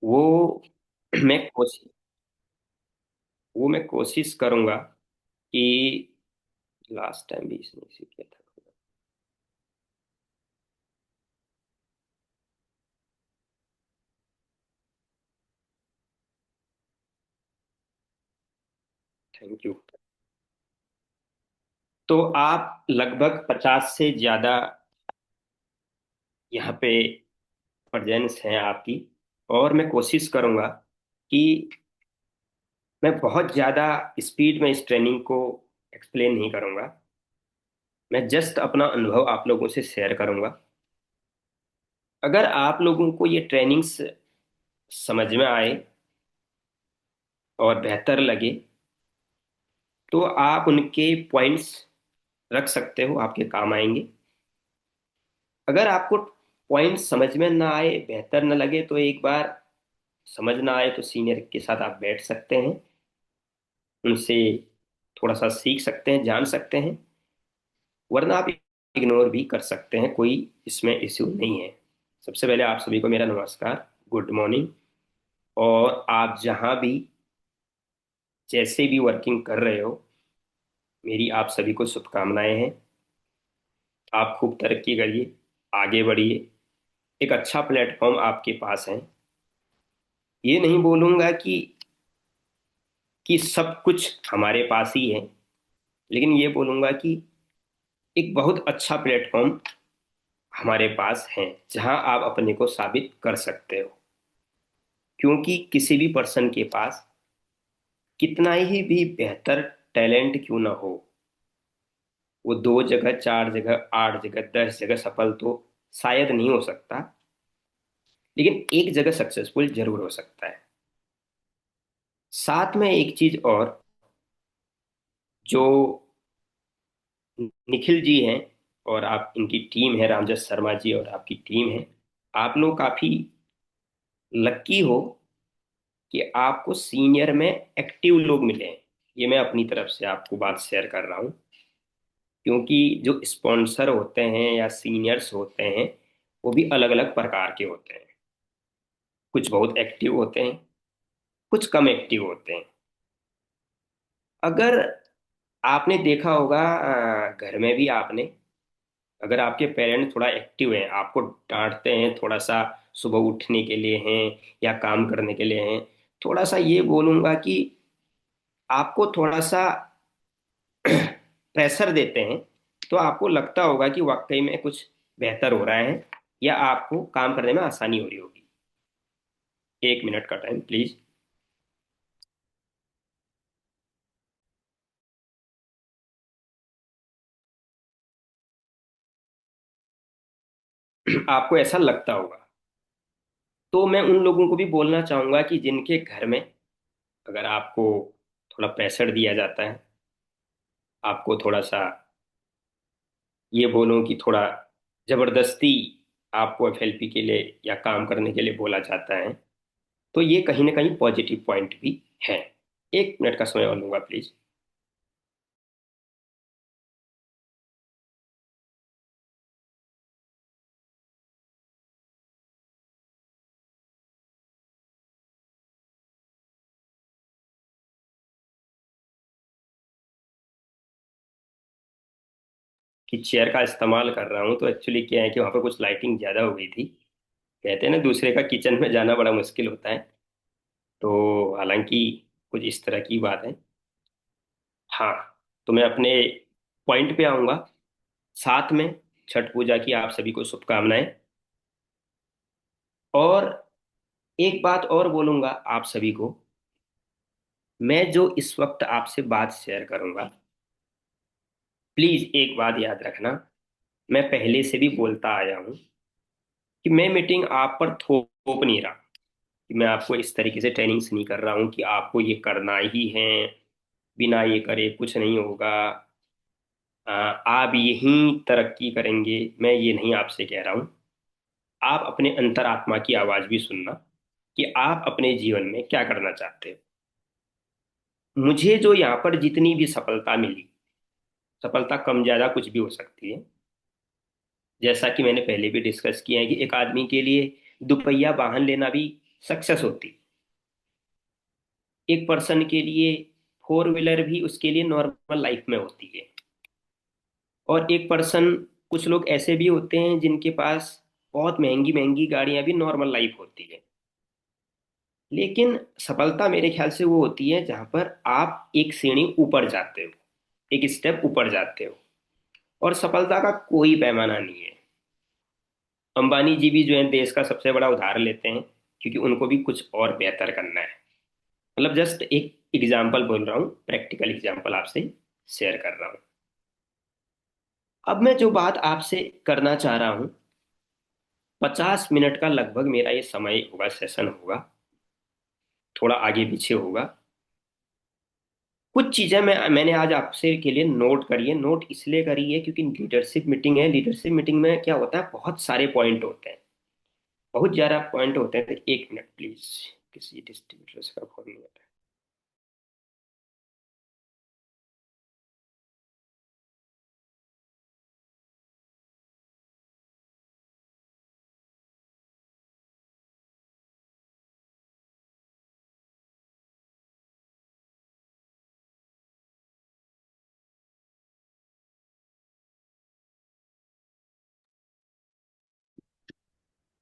वो मैं कोशिश वो मैं कोशिश करूंगा कि लास्ट टाइम भी इसने इसी किया था। Thank you. तो आप लगभग 50 से ज्यादा यहाँ पे प्रेजेंस हैं आपकी। और मैं कोशिश करूंगा कि मैं बहुत ज्यादा स्पीड में इस ट्रेनिंग को एक्सप्लेन नहीं करूंगा। मैं जस्ट अपना अनुभव आप लोगों से शेयर करूंगा। अगर आप लोगों को ये ट्रेनिंग्स समझ में आए और बेहतर लगे तो आप उनके पॉइंट्स रख सकते हो, आपके काम आएंगे। अगर आपको पॉइंट समझ में ना आए, बेहतर ना लगे, तो एक बार समझ ना आए तो सीनियर के साथ आप बैठ सकते हैं, उनसे थोड़ा सा सीख सकते हैं, जान सकते हैं। वरना आप इग्नोर भी कर सकते हैं, कोई इसमें इश्यू नहीं है। सबसे पहले आप सभी को मेरा नमस्कार, गुड मॉर्निंग। और आप जहां भी जैसे भी वर्किंग कर रहे हो, मेरी आप सभी को शुभकामनाएं हैं। आप खूब तरक्की करिए, आगे बढ़िए। एक अच्छा प्लेटफॉर्म आपके पास है। ये नहीं बोलूंगा कि सब कुछ हमारे पास ही है, लेकिन ये बोलूंगा कि एक बहुत अच्छा प्लेटफॉर्म हमारे पास है जहां आप अपने को साबित कर सकते हो। क्योंकि किसी भी पर्सन के पास कितना ही भी बेहतर टैलेंट क्यों ना हो, वो 2 जगह, 4 जगह, 8 जगह, 10 जगह सफल तो शायद नहीं हो सकता, लेकिन एक जगह सक्सेसफुल जरूर हो सकता है। साथ में एक चीज और, जो निखिल जी हैं और आप इनकी टीम है, रामजस शर्मा जी और आपकी टीम है, आप लोग काफी लक्की हो कि आपको सीनियर में एक्टिव लोग मिले हैं। ये मैं अपनी तरफ से आपको बात शेयर कर रहा हूँ। क्योंकि जो स्पॉन्सर होते हैं या सीनियर्स होते हैं, वो भी अलग अलग प्रकार के होते हैं। कुछ बहुत एक्टिव होते हैं, कुछ कम एक्टिव होते हैं। अगर आपने देखा होगा, घर में भी आपने, अगर आपके पेरेंट थोड़ा एक्टिव हैं, आपको डांटते हैं थोड़ा सा, सुबह उठने के लिए हैं या काम करने के लिए हैं, थोड़ा सा ये बोलूंगा कि आपको थोड़ा सा प्रेशर देते हैं, तो आपको लगता होगा कि वाकई में कुछ बेहतर हो रहा है या आपको काम करने में आसानी हो रही होगी। 1 मिनट का टाइम प्लीज। आपको ऐसा लगता होगा। तो मैं उन लोगों को भी बोलना चाहूंगा कि जिनके घर में, अगर आपको थोड़ा प्रेशर दिया जाता है, आपको थोड़ा सा, ये बोलो कि थोड़ा जबरदस्ती आपको एफएलपी के लिए या काम करने के लिए बोला जाता है, तो ये कहीं ना कहीं पॉजिटिव पॉइंट भी है। 1 मिनट का समय और लूंगा प्लीज। कि चेयर का इस्तेमाल कर रहा हूँ, तो एक्चुअली क्या है कि वहाँ पर कुछ लाइटिंग ज़्यादा हो गई थी। कहते हैं ना, दूसरे का किचन में जाना बड़ा मुश्किल होता है। तो हालांकि कुछ इस तरह की बात है। हाँ, तो मैं अपने पॉइंट पे आऊँगा। साथ में छठ पूजा की आप सभी को शुभकामनाएं। और एक बात और बोलूँगा आप सभी को, मैं जो इस वक्त आपसे बात शेयर करूँगा, प्लीज़ एक बात याद रखना। मैं पहले से भी बोलता आया हूँ कि मैं मीटिंग आप पर थोप नहीं रहा, कि मैं आपको इस तरीके से ट्रेनिंग्स नहीं कर रहा हूँ कि आपको ये करना ही है, बिना ये करे कुछ नहीं होगा, आप यहीं तरक्की करेंगे। मैं ये नहीं आपसे कह रहा हूँ। आप अपने अंतरात्मा की आवाज भी सुनना कि आप अपने जीवन में क्या करना चाहते हो। मुझे जो यहाँ पर जितनी भी सफलता मिली, सफलता कम ज्यादा कुछ भी हो सकती है। जैसा कि मैंने पहले भी डिस्कस किया है कि एक आदमी के लिए दुपहिया वाहन लेना भी सक्सेस होती। एक पर्सन के लिए फोर व्हीलर भी उसके लिए नॉर्मल लाइफ में होती है। और एक पर्सन, कुछ लोग ऐसे भी होते हैं जिनके पास बहुत महंगी महंगी गाड़ियां भी नॉर्मल लाइफ होती है। लेकिन सफलता मेरे ख्याल से वो होती है जहां पर आप एक सीढ़ी ऊपर जाते हो, एक स्टेप ऊपर जाते हो। और सफलता का कोई पैमाना नहीं है। अंबानी जी भी जो है देश का सबसे बड़ा उदाहरण लेते हैं, क्योंकि उनको भी कुछ और बेहतर करना है। मतलब जस्ट एक एग्जाम्पल बोल रहा हूँ, प्रैक्टिकल एग्जाम्पल आपसे शेयर कर रहा हूँ। अब मैं जो बात आपसे करना चाह रहा हूँ, 50 मिनट का लगभग मेरा ये समय होगा, सेशन होगा, थोड़ा आगे पीछे होगा। कुछ चीजें मैंने आज आपसे के लिए नोट करी है। नोट इसलिए करी है क्योंकि लीडरशिप मीटिंग है। लीडरशिप मीटिंग में क्या होता है, बहुत सारे पॉइंट होते हैं, बहुत ज्यादा पॉइंट होते हैं। तो एक मिनट प्लीज, किसी डिस्ट्रीब्यूटर का फोन नहीं आ रहा है।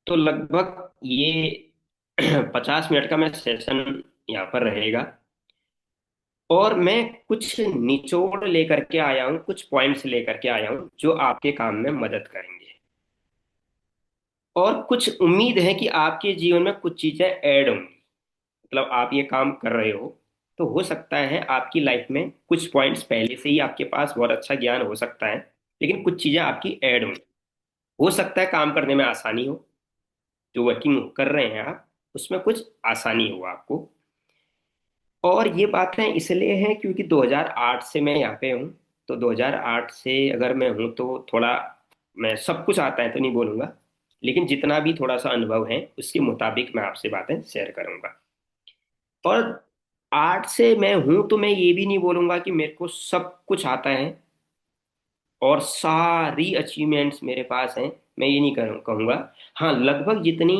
तो लगभग ये 50 मिनट का मैं सेशन यहाँ पर रहेगा। और मैं कुछ निचोड़ लेकर के आया हूँ, कुछ पॉइंट्स लेकर के आया हूँ जो आपके काम में मदद करेंगे। और कुछ उम्मीद है कि आपके जीवन में कुछ चीजें ऐड होंगी। मतलब आप ये काम कर रहे हो, तो हो सकता है आपकी लाइफ में कुछ पॉइंट्स पहले से ही आपके पास बहुत अच्छा ज्ञान हो सकता है, लेकिन कुछ चीजें आपकी ऐड होंगी। हो सकता है काम करने में आसानी हो, जो वर्किंग कर रहे हैं आप उसमें कुछ आसानी हो आपको। और ये बातें इसलिए हैं क्योंकि 2008 से मैं यहाँ पे हूँ। तो 2008 से अगर मैं हूँ तो थोड़ा, मैं सब कुछ आता है तो नहीं बोलूंगा, लेकिन जितना भी थोड़ा सा अनुभव है उसके मुताबिक मैं आपसे बातें शेयर करूंगा। और 8 से मैं हूं तो मैं ये भी नहीं बोलूंगा कि मेरे को सब कुछ आता है और सारी अचीवमेंट्स मेरे पास हैं, मैं ये नहीं कहूंगा। हाँ, लगभग जितनी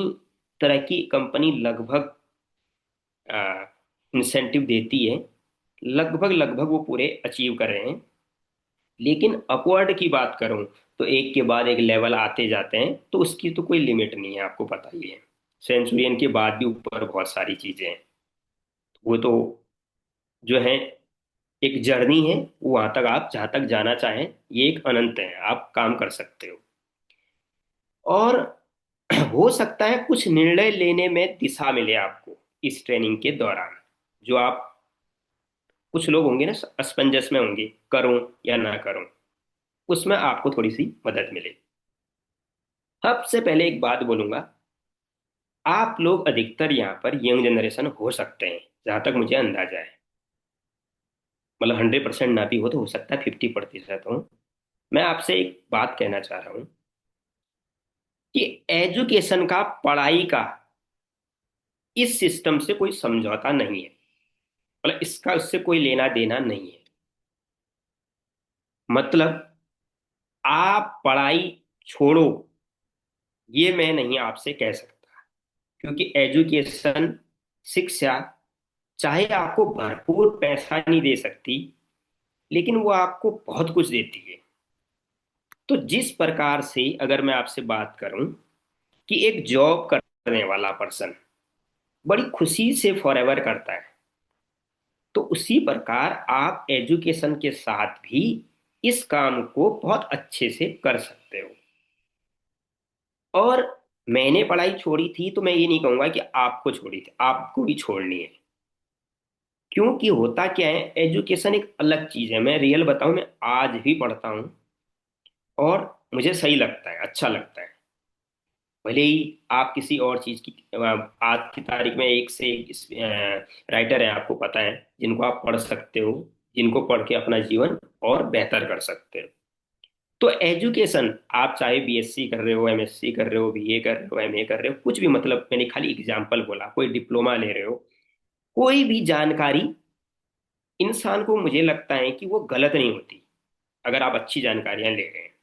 तरह की कंपनी लगभग इंसेंटिव देती है, लगभग लगभग वो पूरे अचीव कर रहे हैं। लेकिन अपवर्ड की बात करूं तो एक के बाद एक लेवल आते जाते हैं, तो उसकी तो कोई लिमिट नहीं है, आपको पता ही है। सेंचुरियन के बाद भी ऊपर बहुत सारी चीजें हैं। वो तो जो है एक जर्नी है, वहां तक आप जहां तक जाना चाहें, ये एक अनंत है, आप काम कर सकते हो। और हो सकता है कुछ निर्णय लेने में दिशा मिले आपको इस ट्रेनिंग के दौरान। जो आप, कुछ लोग होंगे ना असमंजस में होंगे, करूं या ना करूं, उसमें आपको थोड़ी सी मदद मिले। सबसे पहले एक बात बोलूंगा, आप लोग अधिकतर यहाँ पर यंग जनरेशन हो सकते हैं, जहां तक मुझे अंदाजा है। मतलब 100% ना भी हो तो हो सकता है 50% हो। मैं आपसे एक बात कहना चाह रहा हूँ कि एजुकेशन का, पढ़ाई का, इस सिस्टम से कोई समझौता नहीं है। मतलब इसका उससे कोई लेना देना नहीं है। मतलब आप पढ़ाई छोड़ो, ये मैं नहीं आपसे कह सकता। क्योंकि एजुकेशन, शिक्षा, चाहे आपको भरपूर पैसा नहीं दे सकती, लेकिन वो आपको बहुत कुछ देती है। तो जिस प्रकार से अगर मैं आपसे बात करूं कि एक जॉब करने वाला पर्सन बड़ी खुशी से फॉरएवर करता है, तो उसी प्रकार आप एजुकेशन के साथ भी इस काम को बहुत अच्छे से कर सकते हो। और मैंने पढ़ाई छोड़ी थी तो मैं ये नहीं कहूंगा कि आपको छोड़ी थी, आपको भी छोड़नी है। क्योंकि होता क्या है, एजुकेशन एक अलग चीज है। मैं रियल बताऊं, मैं आज भी पढ़ता हूं और मुझे सही लगता है, अच्छा लगता है। भले ही आप किसी और चीज की, आज की तारीख में एक से एक राइटर है, आपको पता है, जिनको आप पढ़ सकते हो, जिनको पढ़ के अपना जीवन और बेहतर कर सकते हो। तो एजुकेशन, आप चाहे बीएससी कर रहे हो, एमएससी कर रहे हो, बीए कर रहे हो, एमए कर रहे हो, कुछ भी, मतलब मैंने खाली एग्जाम्पल बोला, कोई डिप्लोमा ले रहे हो, कोई भी जानकारी इंसान को, मुझे लगता है कि वो गलत नहीं होती अगर आप अच्छी जानकारियां ले रहे हैं।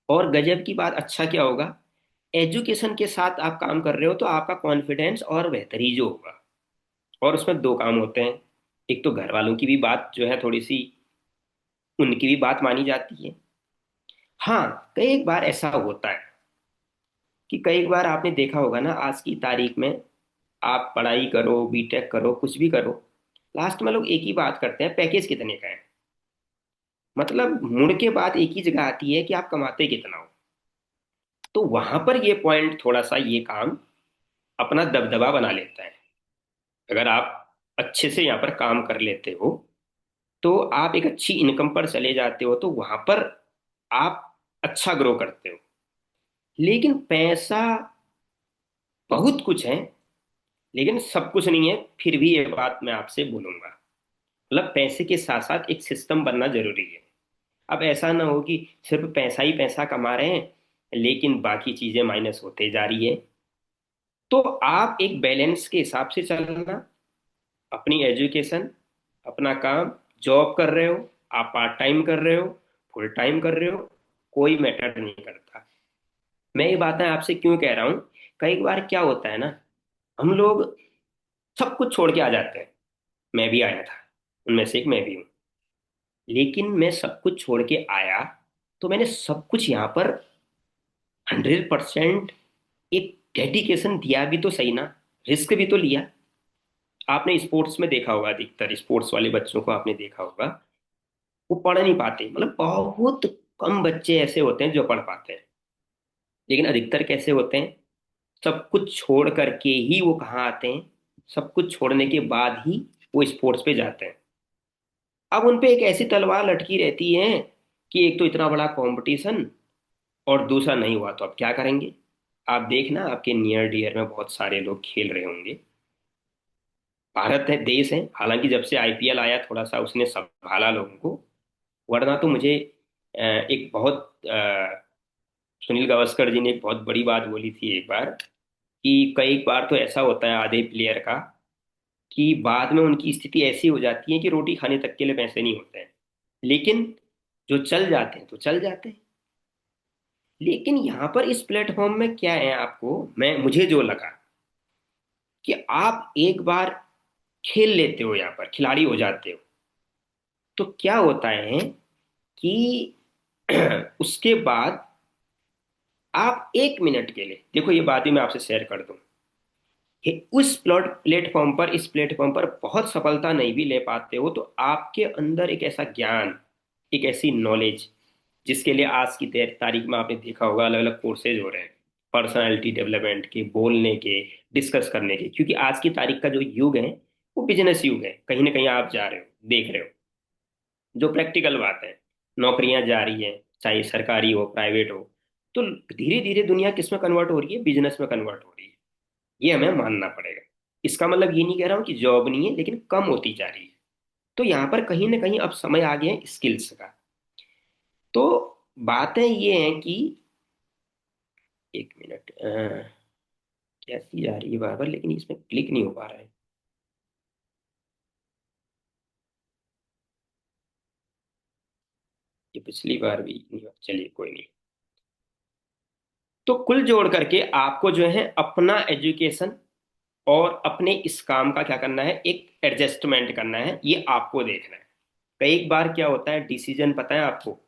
और गजब की बात, अच्छा क्या होगा, एजुकेशन के साथ आप काम कर रहे हो तो आपका कॉन्फिडेंस और बेहतरी जो होगा। और उसमें दो काम होते हैं, एक तो घर वालों की भी बात जो है थोड़ी सी, उनकी भी बात मानी जाती है। हाँ, कई बार ऐसा होता है कि कई बार आपने देखा होगा ना, आज की तारीख में आप पढ़ाई करो, बीटेक करो, कुछ भी करो, लास्ट में लोग एक ही बात करते हैं, पैकेज कितने का है। मतलब मुड़ के बात एक ही जगह आती है कि आप कमाते कितना हो। तो वहां पर ये पॉइंट थोड़ा सा ये काम अपना दबदबा बना लेता है। अगर आप अच्छे से यहाँ पर काम कर लेते हो तो आप एक अच्छी इनकम पर चले जाते हो, तो वहां पर आप अच्छा ग्रो करते हो। लेकिन पैसा बहुत कुछ है, लेकिन सब कुछ नहीं है, फिर भी ये बात मैं आपसे बोलूंगा। मतलब पैसे के साथ साथ एक सिस्टम बनना जरूरी है। अब ऐसा ना हो कि सिर्फ पैसा ही पैसा कमा रहे हैं लेकिन बाकी चीजें माइनस होते जा रही है। तो आप एक बैलेंस के हिसाब से चलना, अपनी एजुकेशन, अपना काम, जॉब कर रहे हो, आप पार्ट टाइम कर रहे हो, फुल टाइम कर रहे हो, कोई मैटर नहीं करता। मैं ये बातें आपसे क्यों कह रहा हूँ, कई बार क्या होता है ना, हम लोग सब कुछ छोड़ के आ जाते हैं। मैं भी आया था, उनमें से एक मैं भी हूँ। लेकिन मैं सब कुछ छोड़ के आया तो मैंने सब कुछ यहाँ पर 100% एक डेडिकेशन दिया भी तो सही ना, रिस्क भी तो लिया। आपने स्पोर्ट्स में देखा होगा, अधिकतर स्पोर्ट्स वाले बच्चों को आपने देखा होगा, वो पढ़ नहीं पाते। मतलब बहुत कम बच्चे ऐसे होते हैं जो पढ़ पाते हैं, लेकिन अधिकतर कैसे होते हैं, सब कुछ छोड़ करके ही वो कहाँ आते हैं, सब कुछ छोड़ने के बाद ही वो स्पोर्ट्स पे जाते हैं। अब उन पे एक ऐसी तलवार लटकी रहती है कि एक तो इतना बड़ा कंपटीशन, और दूसरा नहीं हुआ तो अब क्या करेंगे। आप देखना, आपके नियर डियर में बहुत सारे लोग खेल रहे होंगे। भारत है, देश है, हालांकि जब से आईपीएल आया थोड़ा सा उसने संभाला लोगों को, वरना तो मुझे एक बहुत सुनील गावस्कर जी ने एक बहुत बड़ी बात बोली थी एक बार, कि कई बार तो ऐसा होता है आधे प्लेयर का कि बाद में उनकी स्थिति ऐसी हो जाती है कि रोटी खाने तक के लिए पैसे नहीं होते हैं, लेकिन जो चल जाते हैं तो चल जाते हैं। लेकिन यहाँ पर इस प्लेटफॉर्म में क्या है, आपको मैं मुझे जो लगा कि आप एक बार खेल लेते हो, यहाँ पर खिलाड़ी हो जाते हो, तो क्या होता है कि उसके बाद आप 1 मिनट के लिए देखो, ये बात भी मैं आपसे शेयर कर दूं कि उस प्लेटफॉर्म पर, इस प्लेटफॉर्म पर बहुत सफलता नहीं भी ले पाते हो तो आपके अंदर एक ऐसा ज्ञान, एक ऐसी नॉलेज, जिसके लिए आज की तारीख में आपने देखा होगा अलग अलग कोर्सेज हो रहे हैं, पर्सनालिटी डेवलपमेंट के, बोलने के, डिस्कस करने के। क्योंकि आज की तारीख का जो युग है वो बिजनेस युग है, कहीं ना कहीं आप जा रहे हो, देख रहे हो, जो प्रैक्टिकल बात है। नौकरियां जा रही हैं, चाहे सरकारी हो प्राइवेट हो, तो धीरे धीरे दुनिया किस में कन्वर्ट हो रही है, बिजनेस में कन्वर्ट हो रही है। ये हमें मानना पड़ेगा। इसका मतलब ये नहीं कह रहा हूँ कि जॉब नहीं है, लेकिन कम होती जा रही है। तो यहाँ पर कहीं ना कहीं अब समय आ गया है स्किल्स का। तो बातें ये हैं कि 1 मिनट, कैसी जा रही है बार बार, लेकिन इसमें क्लिक नहीं हो पा रहा है। ये पिछली बार भी नहीं हुआ, चलिए कोई नहीं। तो कुल जोड़ करके आपको जो है अपना एजुकेशन और अपने इस काम का क्या करना है, एक एडजस्टमेंट करना है, ये आपको देखना है। कई बार क्या होता है, डिसीजन पता है आपको,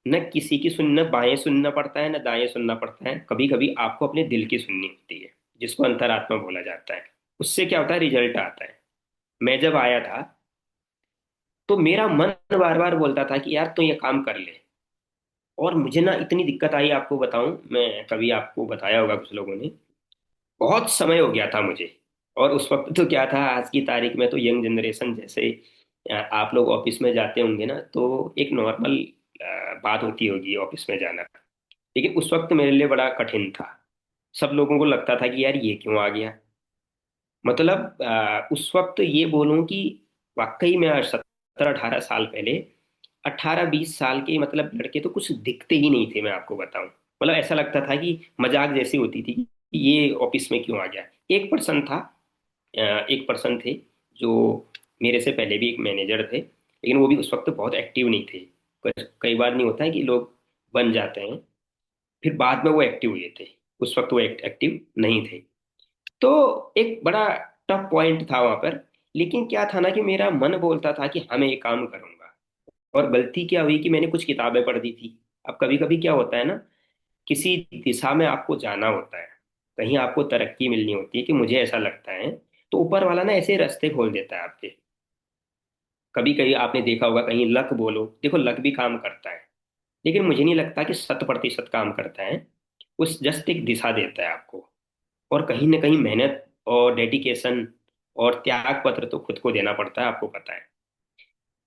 न किसी की सुनना, बाएं सुनना पड़ता है न दाएं सुनना पड़ता है, कभी कभी आपको अपने दिल की सुननी होती है, जिसको अंतरात्मा बोला जाता है। उससे क्या होता है, रिजल्ट आता है। मैं जब आया था तो मेरा मन बार बार बोलता था कि यार तू ये काम कर ले, और मुझे ना इतनी दिक्कत आई, आपको बताऊं, मैं कभी आपको बताया होगा कुछ लोगों ने, बहुत समय हो गया था मुझे। और उस वक्त तो क्या था, आज की तारीख में तो यंग जनरेशन जैसे आप लोग ऑफिस में जाते होंगे ना, तो एक नॉर्मल बात होती होगी ऑफिस में जाना। लेकिन उस वक्त मेरे लिए बड़ा कठिन था। सब लोगों को लगता था कि यार ये क्यों आ गया। मतलब उस वक्त ये बोलूं कि वाकई में 17-18 साल पहले, 18-20 साल के मतलब लड़के तो कुछ दिखते ही नहीं थे, मैं आपको बताऊं। मतलब ऐसा लगता था कि मजाक जैसी होती थी कि ये ऑफिस में क्यों आ गया। एक पर्सन था, एक पर्सन थे जो मेरे से पहले भी एक मैनेजर थे, लेकिन वो भी उस वक्त बहुत एक्टिव नहीं थे। कई बार नहीं होता है कि लोग बन जाते हैं, फिर बाद में वो एक्टिव हुए थे। उस वक्त वो एक्टिव नहीं थे। तो एक बड़ा टफ पॉइंट था वहां पर। लेकिन क्या था ना कि मेरा मन बोलता था कि हाँ मैं ये काम करूंगा। और गलती क्या हुई कि मैंने कुछ किताबें पढ़ दी थी। अब कभी कभी क्या होता है ना, किसी दिशा में आपको जाना होता है, कहीं आपको तरक्की मिलनी होती है कि मुझे ऐसा लगता है, तो ऊपर वाला ना ऐसे रास्ते खोल देता है आपके। कभी कभी आपने देखा होगा, कहीं लक बोलो, देखो लक भी काम करता है, लेकिन मुझे नहीं लगता कि 100% काम करता है। उस जस्ट एक दिशा देता है आपको। और कहीं ना कहीं मेहनत और डेडिकेशन और त्याग पत्र तो खुद को देना पड़ता है, आपको पता है।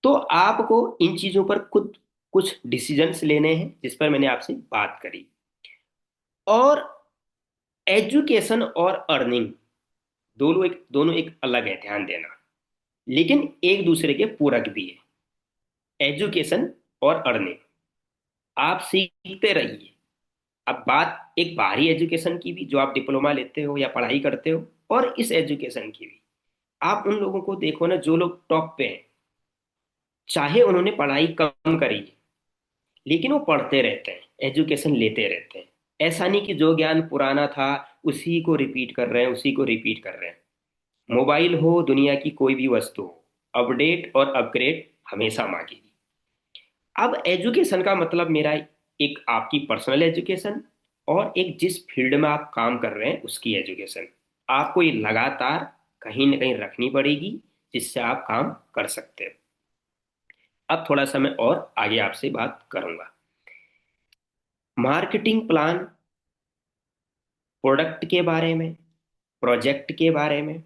तो आपको इन चीजों पर खुद कुछ डिसीजंस लेने हैं, जिस पर मैंने आपसे बात करी। और एजुकेशन और अर्निंग दोनों एक अलग है, ध्यान देना। लेकिन एक दूसरे के पूरक भी है, एजुकेशन और अर्निंग। आप सीखते रहिए। अब बात एक बाहरी एजुकेशन की भी, जो आप डिप्लोमा लेते हो या पढ़ाई करते हो, और इस एजुकेशन की भी। आप उन लोगों को देखो ना जो लोग टॉप पे हैं, चाहे उन्होंने पढ़ाई कम करी है, लेकिन वो पढ़ते रहते हैं, एजुकेशन लेते रहते हैं। ऐसा नहीं कि जो ज्ञान पुराना था उसी को रिपीट कर रहे हैं, उसी को रिपीट कर रहे हैं। मोबाइल हो, दुनिया की कोई भी वस्तु हो, अपडेट और अपग्रेड हमेशा मांगेगी। अब एजुकेशन का मतलब मेरा एक आपकी पर्सनल एजुकेशन, और एक जिस फील्ड में आप काम कर रहे हैं उसकी एजुकेशन। आपको ये लगातार कहीं ना कहीं रखनी पड़ेगी, जिससे आप काम कर सकते हैं। अब थोड़ा सा मैं और आगे आपसे बात करूंगा। मार्केटिंग प्लान, प्रोडक्ट के बारे में, प्रोजेक्ट के बारे में।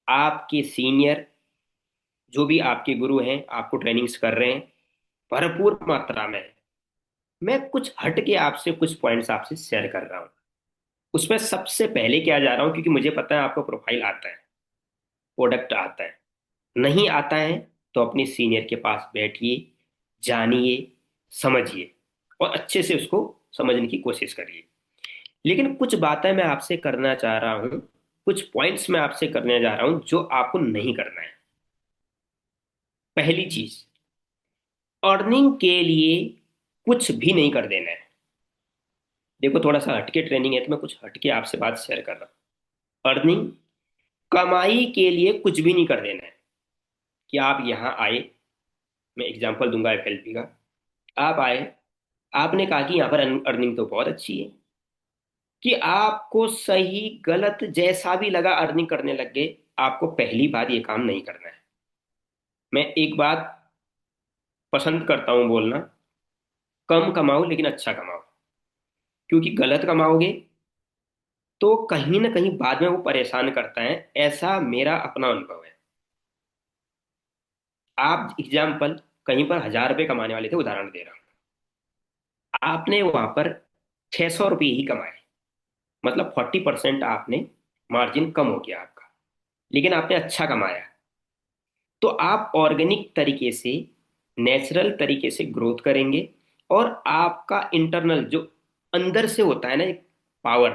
आपके सीनियर, जो भी आपके गुरु हैं, आपको ट्रेनिंग्स कर रहे हैं, भरपूर मात्रा में है। मैं कुछ हट के आपसे कुछ पॉइंट्स आपसे शेयर कर रहा हूँ। उसमें सबसे पहले क्या जा रहा हूँ, क्योंकि मुझे पता है आपको प्रोफाइल आता है, प्रोडक्ट आता है। नहीं आता है तो अपने सीनियर के पास बैठिए, जानिए, समझिए, और अच्छे से उसको समझने की कोशिश करिए। लेकिन कुछ बातें मैं आपसे करना चाह रहा हूँ, कुछ पॉइंट्स मैं आपसे करने जा रहा हूँ जो आपको नहीं करना है। पहली चीज, अर्निंग के लिए कुछ भी नहीं कर देना है। देखो थोड़ा सा हटके ट्रेनिंग है तो मैं कुछ हटके आपसे बात शेयर कर रहा हूँ। अर्निंग, कमाई के लिए कुछ भी नहीं कर देना है। कि आप यहाँ आए, मैं एग्जांपल दूंगा एफएलपी का। आप आए, आपने कहा कि यहाँ पर अर्निंग तो बहुत अच्छी है, कि आपको सही गलत जैसा भी लगा अर्निंग करने लग गए। आपको पहली बार ये काम नहीं करना है। मैं एक बात पसंद करता हूं बोलना, कम कमाओ लेकिन अच्छा कमाओ। क्योंकि गलत कमाओगे तो कहीं ना कहीं बाद में वो परेशान करता है, ऐसा मेरा अपना अनुभव है। आप एग्जाम्पल, कहीं पर 1,000 रुपये कमाने वाले थे, उदाहरण दे रहा हूं, आपने वहां पर 600 रुपये ही कमाए, मतलब 40% आपने मार्जिन कम हो गया आपका, लेकिन आपने अच्छा कमाया। तो आप ऑर्गेनिक तरीके से, नेचुरल तरीके से ग्रोथ करेंगे। और आपका इंटरनल जो अंदर से होता है ना एक पावर,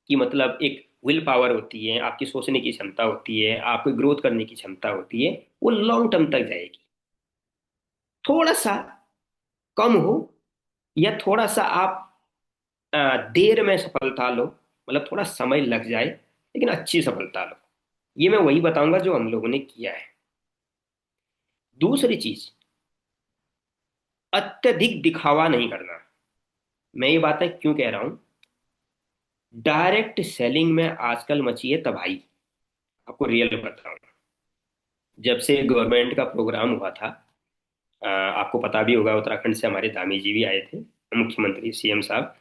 की मतलब एक विल पावर होती है, आपकी सोचने की क्षमता होती है, आपकी ग्रोथ करने की क्षमता होती है, वो लॉन्ग टर्म तक जाएगी। थोड़ा सा कम हो या थोड़ा सा आप देर में सफलता लो, मतलब थोड़ा समय लग जाए लेकिन अच्छी सफलता लो। ये मैं वही बताऊंगा जो हम लोगों ने किया है। दूसरी चीज, अत्यधिक दिखावा नहीं करना। मैं ये बातें क्यों कह रहा हूं, डायरेक्ट सेलिंग में आजकल मची है तबाही। आपको रियल बताऊं, जब से गवर्नमेंट का प्रोग्राम हुआ था, आपको पता भी होगा, उत्तराखंड से हमारे धामी जी भी आए थे, मुख्यमंत्री सीएम साहब,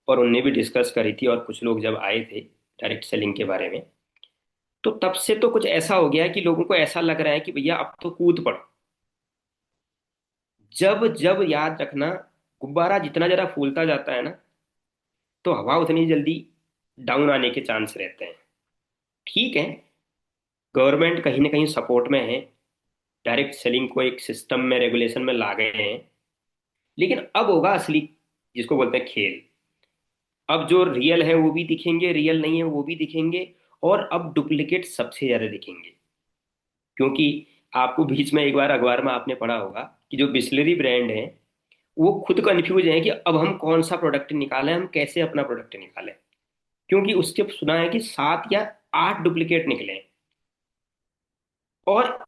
और उनने भी डिस्कस करी थी, और कुछ लोग जब आए थे डायरेक्ट सेलिंग के बारे में, तो तब से तो कुछ ऐसा हो गया है कि लोगों को ऐसा लग रहा है कि भैया अब तो कूद पड़ो। जब जब याद रखना, गुब्बारा जितना जरा फूलता जाता है ना, तो हवा उतनी जल्दी डाउन आने के चांस रहते हैं। ठीक है, गवर्नमेंट कहीं ना कहीं सपोर्ट में है, डायरेक्ट सेलिंग को एक सिस्टम में, रेगुलेशन में ला गए हैं। लेकिन अब होगा असली, जिसको बोलते हैं खेल। अब जो रियल है वो भी दिखेंगे, रियल नहीं है वो भी दिखेंगे, और अब डुप्लीकेट सबसे ज्यादा दिखेंगे। क्योंकि आपको बीच में एक बार अखबार में आपने पढ़ा होगा कि जो बिस्लरी ब्रांड है, वो खुद कंफ्यूज है कि अब हम कौन सा प्रोडक्ट निकालें, हम कैसे अपना प्रोडक्ट निकालें। क्योंकि उसके सुना है कि 7 या 8 डुप्लीकेट निकले हैं, और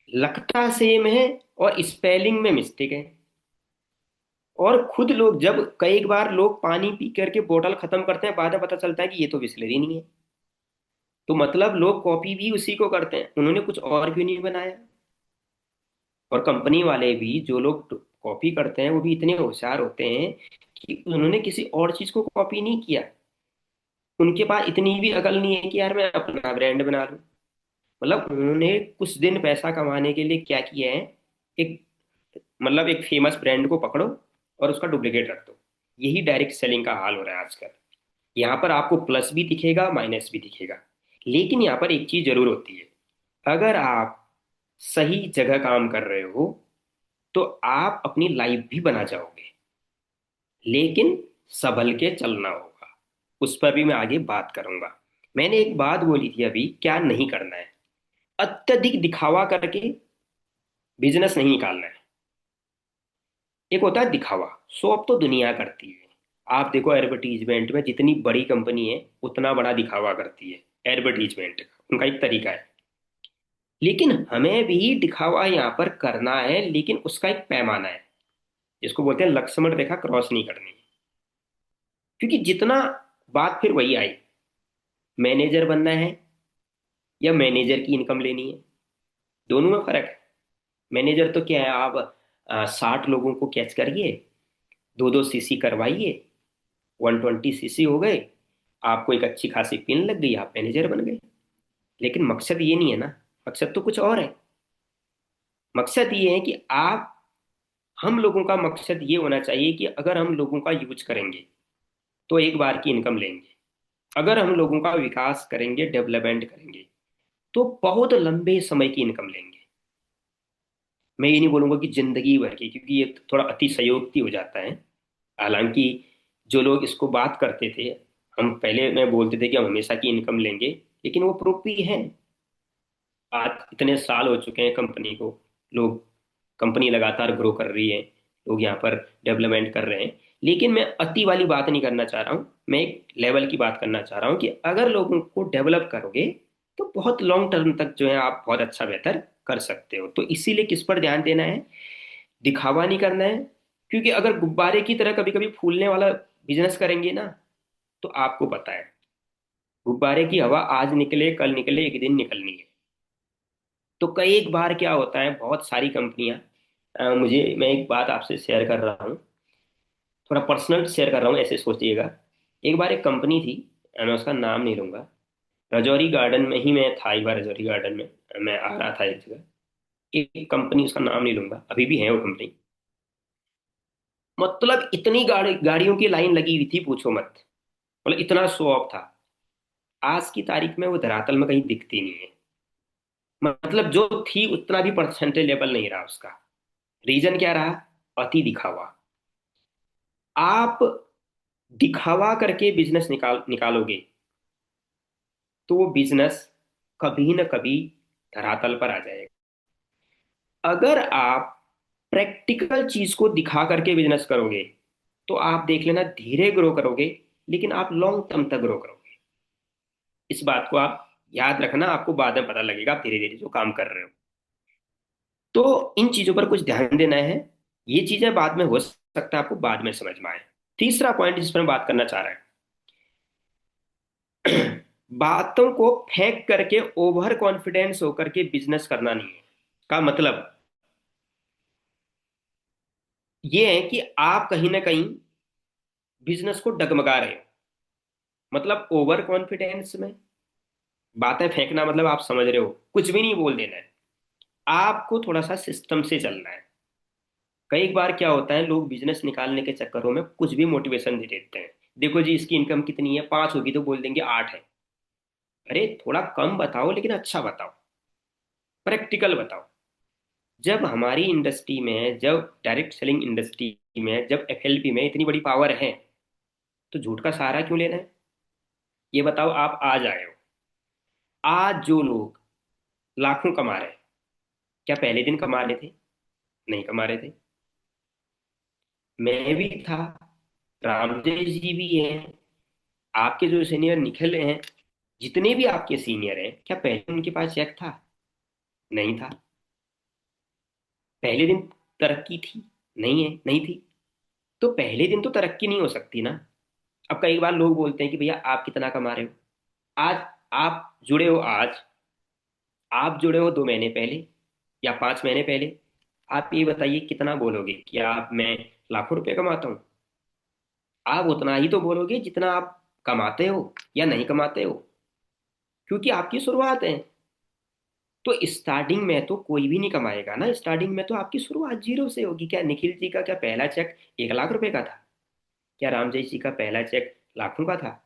लगता सेम है, और स्पेलिंग में मिस्टेक है। और खुद लोग जब कई बार लोग पानी पी करके बोतल खत्म करते हैं, बाद में पता चलता है कि ये तो बिस्लरी नहीं है। तो मतलब लोग कॉपी भी उसी को करते हैं, उन्होंने कुछ और क्यों नहीं बनाया। और कंपनी वाले भी, जो लोग कॉपी करते हैं, वो भी इतने होशियार होते हैं कि उन्होंने किसी और चीज को कॉपी नहीं किया। उनके पास इतनी भी अकल नहीं है कि यार मैं अपना ब्रांड बना लूं। मतलब उन्होंने कुछ दिन पैसा कमाने के लिए क्या किया है, एक मतलब एक फेमस ब्रांड को पकड़ो और उसका डुप्लीकेट रख दो। यही डायरेक्ट सेलिंग का हाल हो रहा है आजकल। यहाँ पर आपको प्लस भी दिखेगा, माइनस भी दिखेगा। लेकिन यहाँ पर एक चीज जरूर होती है, अगर आप सही जगह काम कर रहे हो तो आप अपनी लाइफ भी बना जाओगे। लेकिन संभल के चलना होगा। उस पर भी मैं आगे बात करूंगा। मैंने एक बात बोली थी अभी, क्या नहीं करना है। अत्यधिक दिखावा करके बिजनेस नहीं निकालना है। एक होता है दिखावा, सो अब तो दुनिया करती है। आप देखो एडवर्टीजमेंट में, जितनी बड़ी कंपनी है उतना बड़ा दिखावा करती है। एडवर्टीजमेंट का उनका एक तरीका है। लेकिन हमें भी दिखावा यहाँ पर करना है, लेकिन उसका एक पैमाना है, जिसको बोलते हैं लक्ष्मण रेखा क्रॉस नहीं करनी। क्योंकि जितना, बात फिर वही आई, मैनेजर बनना है या मैनेजर की इनकम लेनी है, दोनों में फर्क है। मैनेजर तो क्या है, आप 60 लोगों को कैच करिए, 2-2 सीसी करवाइए, 120 सीसी हो गए, आपको एक अच्छी खासी पिन लग गई, आप मैनेजर बन गए। लेकिन मकसद ये नहीं है ना, मकसद तो कुछ और है। मकसद ये है कि आप, हम लोगों का मकसद ये होना चाहिए कि अगर हम लोगों का यूज करेंगे तो एक बार की इनकम लेंगे। अगर हम लोगों का विकास करेंगे, डेवलपमेंट करेंगे, तो बहुत लंबे समय की इनकम लेंगे। मैं ये नहीं बोलूंगा कि जिंदगी भर की, क्योंकि ये थोड़ा अतिशयोक्ति हो जाता है। हालांकि जो लोग इसको बात करते थे, हम पहले में बोलते थे कि हम हमेशा की इनकम लेंगे, लेकिन वो प्रूफ भी है। आज इतने साल हो चुके हैं कंपनी को, लोग, कंपनी लगातार ग्रो कर रही है, लोग यहाँ पर डेवलपमेंट कर रहे हैं। लेकिन मैं अति वाली बात नहीं करना चाह रहा हूँ, मैं एक लेवल की बात करना चाह रहा हूँ कि अगर लोगों को डेवलप करोगे तो बहुत लॉन्ग टर्म तक जो है आप बहुत अच्छा बेहतर कर सकते हो। तो इसीलिए किस पर ध्यान देना है, दिखावा नहीं करना है। क्योंकि अगर गुब्बारे की तरह कभी कभी फूलने वाला बिजनेस करेंगे ना, तो आपको पता है गुब्बारे की हवा आज निकले कल निकले, एक दिन निकलनी है। तो कई एक बार क्या होता है, बहुत सारी कंपनियां, मुझे, मैं एक बात आपसे शेयर कर रहा हूँ, थोड़ा पर्सनल शेयर कर रहा हूँ, ऐसे सोचिएगा। एक बार एक कंपनी थी, मैं उसका नाम नहीं लूंगा। रजौरी गार्डन में ही मैं था, एक बार रजौरी गार्डन में मैं आ रहा था एक जगह। एक कंपनी, उसका नाम नहीं लूंगा, अभी भी है वो कंपनी। मतलब इतनी गाड़ियों की लाइन लगी हुई थी, पूछो मत। मतलब इतना शो ऑफ था। आज की तारीख में वो धरातल में कहीं दिखती नहीं है। मतलब जो थी उतना भी परसेंटेज लेवल नहीं रहा उसका। रीजन क्या रहा, अति दिखावा। आप दिखावा करके बिजनेस निकालोगे तो वो बिजनेस कभी न कभी धरातल पर आ जाएगा। अगर आप प्रैक्टिकल चीज को दिखा करके बिजनेस करोगे तो आप देख लेना, धीरे ग्रो करोगे, लेकिन आप लॉन्ग टर्म तक ग्रो करोगे। इस बात को आप याद रखना, आपको बाद में पता लगेगा, आप धीरे धीरे जो काम कर रहे हो। तो इन चीजों पर कुछ ध्यान देना है। ये चीजें बाद में हो सकता है आपको बाद में समझ में आए। तीसरा पॉइंट जिस पर मैं बात करना चाह रहा है, बातों को फेंक करके ओवर कॉन्फिडेंस होकर के बिजनेस करना नहीं है। का मतलब ये है कि आप कहीं ना कहीं बिजनेस को डगमगा रहे हो। मतलब ओवर कॉन्फिडेंस में बातें फेंकना, मतलब आप समझ रहे हो, कुछ भी नहीं बोल देना है। आपको थोड़ा सा सिस्टम से चलना है। कई बार क्या होता है, लोग बिजनेस निकालने के चक्करों में कुछ भी मोटिवेशन दे देते हैं। देखो जी, इसकी इनकम कितनी है, 5 होगी, तो बोल देंगे 8 है। अरे थोड़ा कम बताओ, लेकिन अच्छा बताओ, प्रैक्टिकल बताओ। जब हमारी इंडस्ट्री में, जब डायरेक्ट सेलिंग इंडस्ट्री में, जब एफएलपी में इतनी बड़ी पावर है, तो झूठ का सहारा क्यों लेना है। ये बताओ, आप आज आए हो, आज जो लोग लाखों कमा रहे हैं, क्या पहले दिन कमा रहे थे? नहीं कमा रहे थे। मैं भी था, रामदेव जी भी हैं, आपके जो सीनियर निखिल हैं, जितने भी आपके सीनियर हैं, क्या पहले उनके पास चेक था? नहीं था। पहले दिन तरक्की थी? नहीं है, नहीं थी। तो पहले दिन तो तरक्की नहीं हो सकती ना। अब कई बार लोग बोलते हैं कि भैया आप कितना कमा रहे हो आज, आप जुड़े हो आज, आप जुड़े हो 2 महीने पहले या 5 महीने पहले, आप ये बताइए कितना बोलोगे कि आप, मैं लाखों रुपए कमाता हूँ? आप उतना ही तो बोलोगे जितना आप कमाते हो या नहीं कमाते हो, क्योंकि आपकी शुरुआत है। तो स्टार्टिंग में तो कोई भी नहीं कमाएगा ना, स्टार्टिंग में तो आपकी शुरुआत जीरो से होगी। क्या निखिल जी का क्या पहला चेक 1 लाख रुपए का था? क्या रामजय जी का पहला चेक लाखों का था?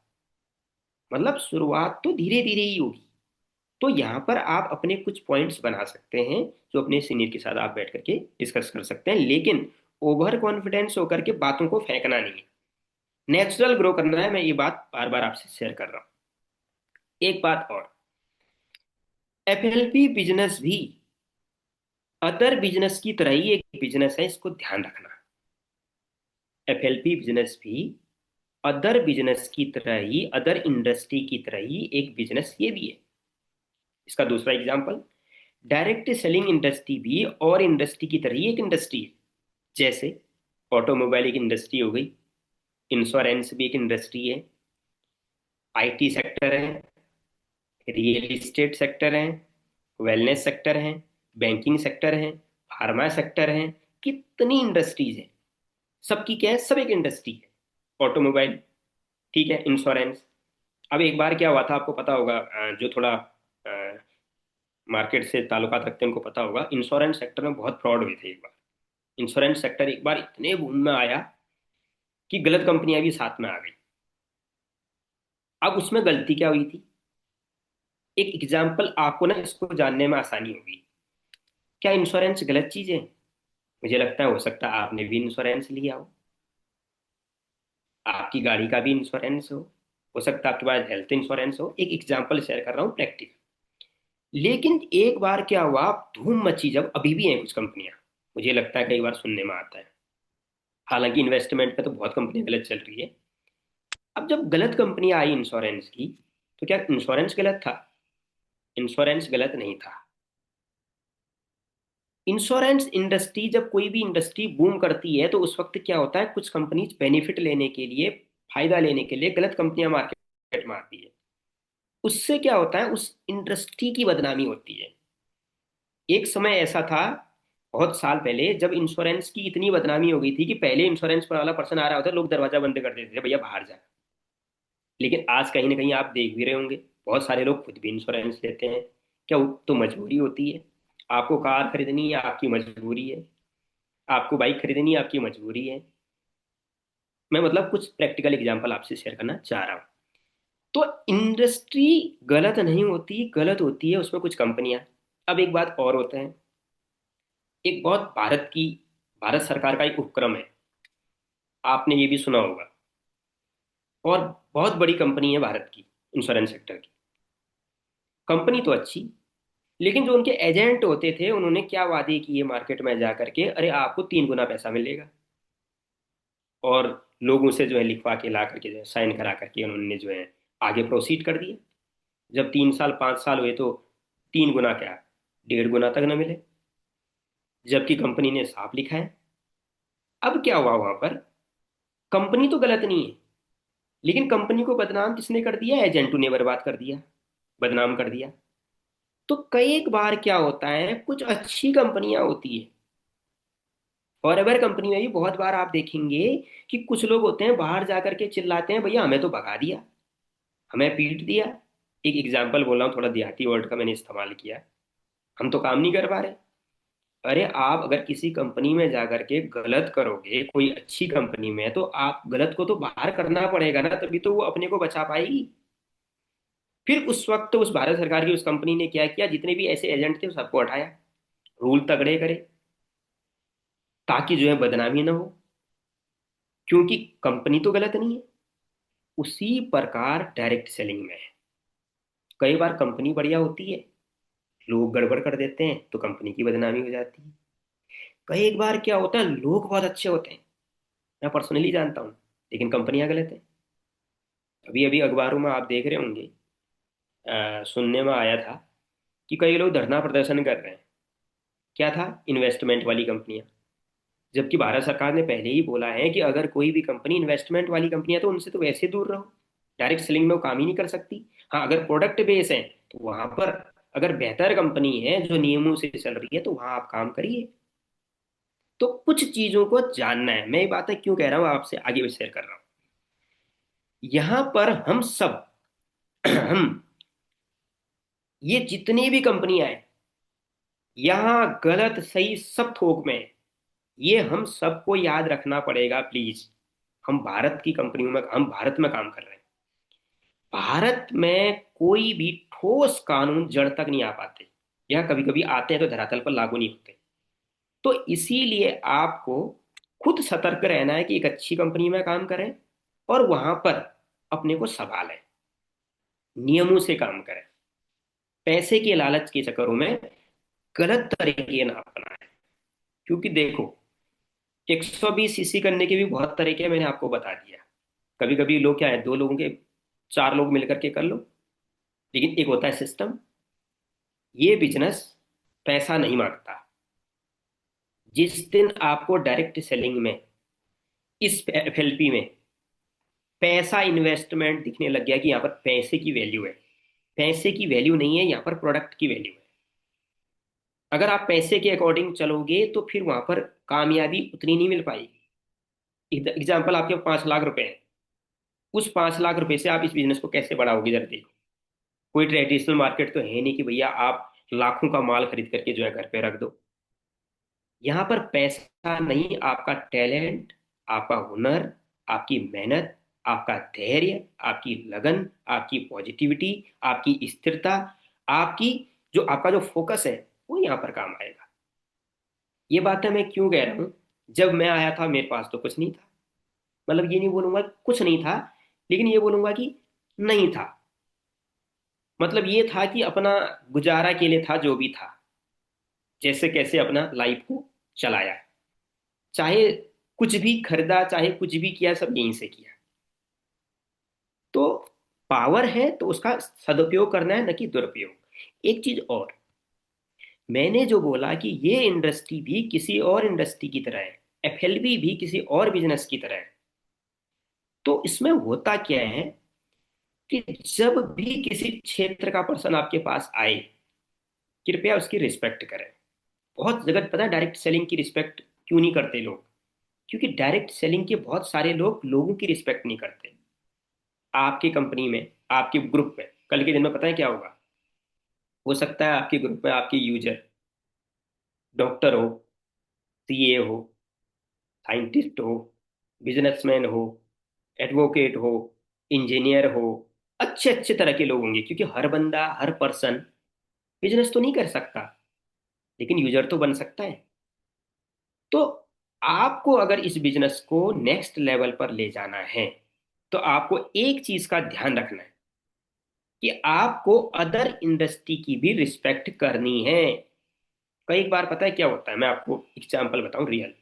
मतलब शुरुआत तो धीरे धीरे ही होगी। तो यहाँ पर आप अपने कुछ पॉइंट्स बना सकते हैं, जो अपने सीनियर के साथ आप बैठ करके डिस्कस कर सकते हैं, लेकिन ओवर कॉन्फिडेंस होकर के बातों को फेंकना नहीं है। नेचुरल ग्रो करना है। मैं ये बात बार बार आपसे शेयर कर रहा हूँ। एक बात और, एफएलपी बिजनेस भी अदर बिजनेस की तरह ही एक बिजनेस है, इसको ध्यान रखना। एफएलपी बिजनेस भी अदर बिजनेस की तरह ही, अदर इंडस्ट्री की तरह ही एक बिजनेस ये भी है। इसका दूसरा एग्जांपल, डायरेक्ट सेलिंग इंडस्ट्री भी और इंडस्ट्री की तरह ही एक इंडस्ट्री है। जैसे ऑटोमोबाइल एक इंडस्ट्री हो गई, इंश्योरेंस भी एक इंडस्ट्री है, आईटी सेक्टर है, रियल इस्टेट सेक्टर है, वेलनेस सेक्टर है, बैंकिंग सेक्टर है, फार्मा सेक्टर है। कितनी इंडस्ट्रीज है, सबकी क्या है, सब एक इंडस्ट्री है। ऑटोमोबाइल, ठीक है, इंश्योरेंस। अब एक बार क्या हुआ था आपको पता होगा, जो थोड़ा मार्केट से ताल्लुकात रखते हैं उनको पता होगा, इंश्योरेंस सेक्टर में बहुत फ्रॉड हुए थे एक बार। इंश्योरेंस सेक्टर एक बार इतने बूम में आया कि गलत कंपनियां भी साथ में आ गई। अब उसमें गलती क्या हुई थी, एक एग्जाम्पल आपको ना इसको जानने में आसानी होगी। क्या इंश्योरेंस गलत चीज है? मुझे लगता है हो सकता है आपने भी इंश्योरेंस लिया हो, आपकी गाड़ी का भी इंश्योरेंस हो सकता है आपके पास हेल्थ इंश्योरेंस हो। एक एग्जाम्पल शेयर कर रहा हूँ प्रैक्टिकल। लेकिन एक बार क्या हुआ, धूम मची जब, अभी भी हैं कुछ कंपनियां, मुझे लगता है कई बार सुनने में आता है, हालांकि इन्वेस्टमेंट पे तो बहुत कंपनियां गलत चल रही है। अब जब गलत कंपनी आई इंश्योरेंस की, तो क्या इंश्योरेंस गलत था? इंश्योरेंस गलत नहीं था। इंश्योरेंस इंडस्ट्री, जब कोई भी इंडस्ट्री बूम करती है तो उस वक्त क्या होता है, कुछ कंपनीज बेनिफिट लेने के लिए, फायदा लेने के लिए गलत कंपनियां मार्केट में आती है। उससे क्या होता है, उस इंडस्ट्री की बदनामी होती है। एक समय ऐसा था, बहुत साल पहले, जब इंश्योरेंस की इतनी बदनामी हो गई थी कि पहले इंश्योरेंस वाला पर्सन आ रहा होता लोग दरवाजा बंद कर देते थे, भैया बाहर जा। लेकिन आज कहीं ना कहीं आप देख भी रहे होंगे, बहुत सारे लोग खुद भी इंश्योरेंस लेते हैं। क्या वो तो मजबूरी होती है? आपको कार खरीदनी है, आपकी मजबूरी है। आपको बाइक खरीदनी है, आपकी मजबूरी है। मैं मतलब कुछ प्रैक्टिकल एग्जांपल आपसे शेयर करना चाह रहा हूँ। तो इंडस्ट्री गलत नहीं होती, गलत होती है उसमें कुछ कंपनियां। अब एक बात और होता है, एक बहुत भारत सरकार का एक उपक्रम है, आपने ये भी सुना होगा, और बहुत बड़ी कंपनी है भारत की, इंश्योरेंस सेक्टर की। कंपनी तो अच्छी, लेकिन जो उनके एजेंट होते थे उन्होंने क्या वादे किए मार्केट में जा करके, अरे आपको 3 गुना पैसा मिलेगा। और लोगों से जो है लिखवा के ला करके, जो है साइन करा करके, उन्होंने जो है आगे प्रोसीड कर दिया। जब 3 साल 5 साल हुए तो 3 गुना क्या, 1.5 गुना तक न मिले, जबकि कंपनी ने साफ लिखा है। अब क्या हुआ वहां पर, कंपनी तो गलत नहीं है, लेकिन कंपनी को बदनाम किसने कर दिया, एजेंटों ने बर्बाद कर दिया, बदनाम कर दिया। तो कई एक बार क्या होता है, कुछ अच्छी कंपनियां होती है, और अगर कंपनी में भी बहुत बार आप देखेंगे कि कुछ लोग होते हैं बाहर जाकर के चिल्लाते हैं, भैया हमें तो भगा दिया, हमें पीट दिया। एक एग्जाम्पल बोल रहा हूँ, थोड़ा देहाती वर्ड का मैंने इस्तेमाल किया, हम तो काम नहीं कर पा रहे। अरे आप अगर किसी कंपनी में जाकर के गलत करोगे, कोई अच्छी कंपनी में, तो आप गलत को तो बाहर करना पड़ेगा ना, तभी तो वो अपने को बचा पाएगी। फिर उस वक्त उस भारत सरकार की उस कंपनी ने क्या किया, जितने भी ऐसे एजेंट थे वो सबको हटाया, रूल तगड़े करे, ताकि जो है बदनामी ना हो, क्योंकि कंपनी तो गलत नहीं है। उसी प्रकार डायरेक्ट सेलिंग में है, कई बार कंपनी बढ़िया होती है, लोग गड़बड़ कर देते हैं तो कंपनी की बदनामी हो जाती है। कई एक बार क्या होता है, लोग बहुत अच्छे होते हैं, मैं पर्सनली जानता हूँ, लेकिन कंपनियां गलत है। अभी अभी अखबारों में आप देख रहे होंगे, सुनने में आया था कि कई लोग धरना प्रदर्शन कर रहे हैं। क्या था? इन्वेस्टमेंट वाली कंपनियां। जबकि भारत सरकार ने पहले ही बोला है कि अगर कोई भी कंपनी इन्वेस्टमेंट वाली कंपनी है तो उनसे तो वैसे दूर रहो। डायरेक्ट सेलिंग में वो काम ही नहीं कर सकती। हाँ, अगर प्रोडक्ट बेस है तो वहां पर, अगर बेहतर कंपनी है जो नियमों से चल रही है तो वहां आप काम करिए। तो कुछ चीजों को जानना है। मैं ये बातें क्यों कह रहा हूँ आपसे आगे भी शेयर कर रहा हूँ। यहाँ पर हम सब हम ये जितनी भी कंपनियां हैं, यहाँ गलत सही सब थोक में है। ये हम सबको याद रखना पड़ेगा प्लीज। हम भारत की कंपनियों में, हम भारत में काम कर रहे हैं। भारत में कोई भी ठोस कानून जड़ तक नहीं आ पाते, या कभी कभी आते हैं तो धरातल पर लागू नहीं होते। तो इसीलिए आपको खुद सतर्क रहना है कि एक अच्छी कंपनी में काम करें और वहां पर अपने को संभालें, नियमों से काम करें। पैसे के लालच के चक्करों में गलत तरीके ना अपनाएं। क्योंकि देखो, 120 सीसी करने के भी बहुत तरीके मैंने आपको बता दिया। कभी कभी लोग क्या है, दो लोगों के, चार लोग मिलकर के कर लो। लेकिन एक होता है सिस्टम। ये बिजनेस पैसा नहीं मांगता। जिस दिन आपको डायरेक्ट सेलिंग में, इस एफएलपी में पैसा इन्वेस्टमेंट दिखने लग गया कि यहाँ पर पैसे की वैल्यू है, पैसे की वैल्यू नहीं है, यहाँ पर प्रोडक्ट की वैल्यू है। अगर आप पैसे के अकॉर्डिंग चलोगे तो फिर वहां पर कामयाबी उतनी नहीं मिल पाएगी। एग्जाम्पल, आपके 5 लाख रुपए है। उस 5 लाख रुपए से आप इस बिजनेस को कैसे बढ़ाओगे जरा देखो। कोई ट्रेडिशनल मार्केट तो है नहीं कि भैया आप लाखों का माल खरीद करके जो है घर पे रख दो। यहाँ पर पैसा नहीं, आपका टैलेंट, आपका हुनर, आपकी मेहनत, आपका धैर्य, आपकी लगन, आपकी पॉजिटिविटी, आपकी स्थिरता, आपकी जो आपका जो फोकस है, वो यहाँ पर काम आएगा। ये बातें मैं क्यों कह रहा हूँ? जब मैं आया था मेरे पास तो कुछ नहीं था। मतलब ये नहीं बोलूंगा कि कुछ नहीं था, लेकिन ये बोलूंगा कि नहीं था। मतलब ये था कि अपना गुजारा के लिए था, जो भी था, जैसे कैसे अपना लाइफ को चलाया। चाहे कुछ भी खरीदा, चाहे कुछ भी किया, सब यहीं से किया। तो पावर है तो उसका सदुपयोग करना है, न कि दुरुपयोग। एक चीज और, मैंने जो बोला कि ये इंडस्ट्री भी किसी और इंडस्ट्री की तरह है, एफएलबी भी किसी और बिजनेस की तरह है। तो इसमें होता क्या है कि जब भी किसी क्षेत्र का पर्सन आपके पास आए, कृपया उसकी रिस्पेक्ट करें। बहुत जगह पता है डायरेक्ट सेलिंग की रिस्पेक्ट क्यों नहीं करते लोग? क्योंकि डायरेक्ट सेलिंग के बहुत सारे लोग लोगों की रिस्पेक्ट नहीं करते। आपकी कंपनी में, आपके ग्रुप में कल के दिन में पता है क्या होगा? हो सकता है आपके ग्रुप में आपके यूजर डॉक्टर हो, सीए हो, साइंटिस्ट हो, बिजनेसमैन हो, एडवोकेट हो, इंजीनियर हो। अच्छे अच्छे तरह के लोग होंगे, क्योंकि हर बंदा, हर पर्सन बिजनेस तो नहीं कर सकता, लेकिन यूजर तो बन सकता है। तो आपको अगर इस बिजनेस को नेक्स्ट लेवल पर ले जाना है तो आपको एक चीज का ध्यान रखना है कि आपको अदर इंडस्ट्री की भी रिस्पेक्ट करनी है। कई बार पता है क्या होता है, मैं आपको एग्जांपल बताऊं रियल।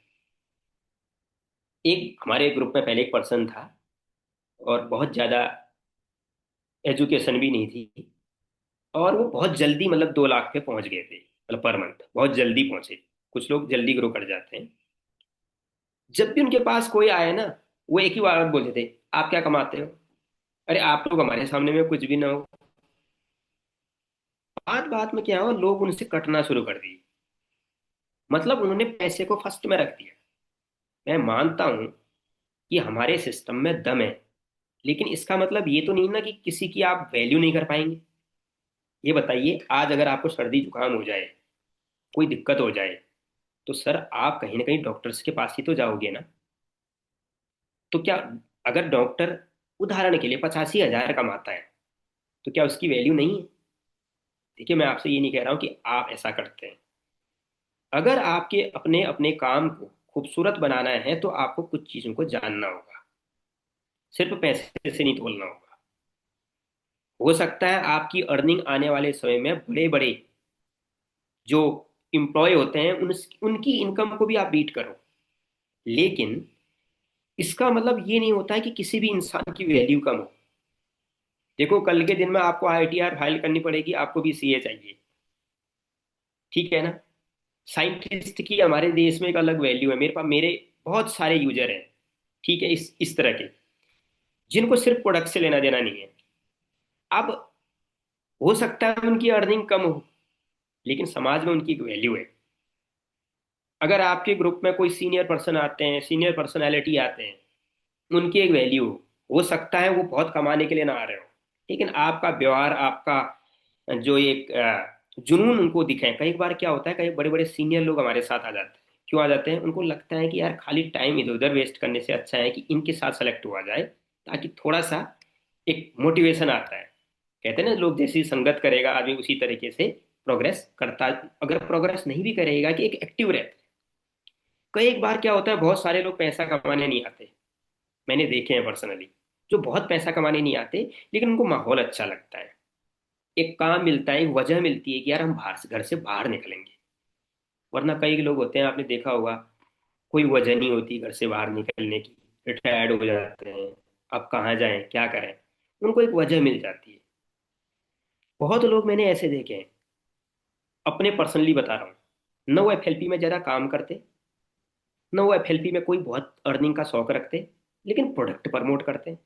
एक हमारे ग्रुप में पहले एक पर्सन था, और बहुत ज्यादा एजुकेशन भी नहीं थी, और वो बहुत जल्दी, मतलब 2 लाख पे पहुंच गए थे, मतलब पर मंथ बहुत जल्दी पहुंचे। कुछ लोग जल्दी ग्रो कर जाते हैं। जब भी उनके पास कोई आए ना, वो एक ही बात बोलते थे, आप क्या कमाते हो? अरे आप लोग हमारे सामने में कुछ भी ना हो। बात बात में क्या हो, लोग उनसे कटना शुरू कर दिए। मतलब उन्होंने पैसे को फर्स्ट में रख दिया। मैं मानता हूं कि हमारे सिस्टम में दम है, लेकिन इसका मतलब ये तो नहीं ना कि किसी की आप वैल्यू नहीं कर पाएंगे। ये बताइए, आज अगर आपको सर्दी जुकाम हो जाए, कोई दिक्कत हो जाए, तो सर आप कहीं ना कहीं डॉक्टर्स के पास ही तो जाओगे ना। तो क्या, अगर डॉक्टर उदाहरण के लिए 85,000 कमाता है, तो क्या उसकी वैल्यू नहीं है? देखिए, मैं आपसे ये नहीं कह रहा हूँ कि आप ऐसा करते हैं। अगर आपके अपने अपने काम को खूबसूरत बनाना है तो आपको कुछ चीजों को जानना होगा। सिर्फ पैसे से नहीं तोलना होगा। हो सकता है आपकी अर्निंग आने वाले समय में बड़े बड़े जो एम्प्लॉय होते हैं उनकी इनकम को भी आप बीट करो, लेकिन इसका मतलब ये नहीं होता है कि किसी भी इंसान की वैल्यू कम हो। देखो, कल के दिन में आपको आईटीआर फाइल करनी पड़ेगी, आपको भी सीए चाहिए, ठीक है ना। साइंटिस्ट की हमारे देश में एक अलग वैल्यू है। मेरे पास मेरे बहुत सारे यूजर हैं, ठीक है, इस तरह के, जिनको सिर्फ प्रोडक्ट से लेना देना नहीं है। अब हो सकता है उनकी अर्निंग कम हो, लेकिन समाज में उनकी एक वैल्यू है। अगर आपके ग्रुप में कोई सीनियर पर्सन आते हैं, सीनियर पर्सनैलिटी आते हैं, उनकी एक वैल्यू हो सकता है वो बहुत कमाने के लिए ना आ रहे हो, लेकिन आपका व्यवहार, आपका जो एक जुनून उनको दिखे। कई बार क्या होता है, कई बड़े बड़े सीनियर लोग हमारे साथ आ जाते हैं। क्यों आ जाते हैं? उनको लगता है कि यार खाली टाइम इधर उधर वेस्ट करने से अच्छा है कि इनके साथ सेलेक्ट हुआ जाए, ताकि थोड़ा सा एक मोटिवेशन आता है। कहते हैं ना, लोग जैसी संगत करेगा आदमी उसी तरीके से प्रोग्रेस करता। अगर प्रोग्रेस नहीं भी करेगा कि एक एक्टिव रहता है। कई एक बार क्या होता है, बहुत सारे लोग पैसा कमाने नहीं आते, मैंने देखे हैं पर्सनली, जो बहुत पैसा कमाने नहीं आते, लेकिन उनको माहौल अच्छा लगता है, एक काम मिलता है, एक वजह मिलती है कि यार हम बाहर से, घर से बाहर निकलेंगे। वरना कई लोग होते हैं, आपने देखा होगा, कोई वजह नहीं होती घर से बाहर निकलने की, रिटायर्ड हो जाते हैं, अब कहाँ जाएं, क्या करें, उनको एक वजह मिल जाती है। बहुत लोग मैंने ऐसे देखे हैं, अपने पर्सनली बता रहा हूँ, न वो एफएलपी में ज्यादा काम करते, न वो एफएलपी में कोई बहुत अर्निंग का शौक रखते, लेकिन प्रोडक्ट प्रमोट करते हैं।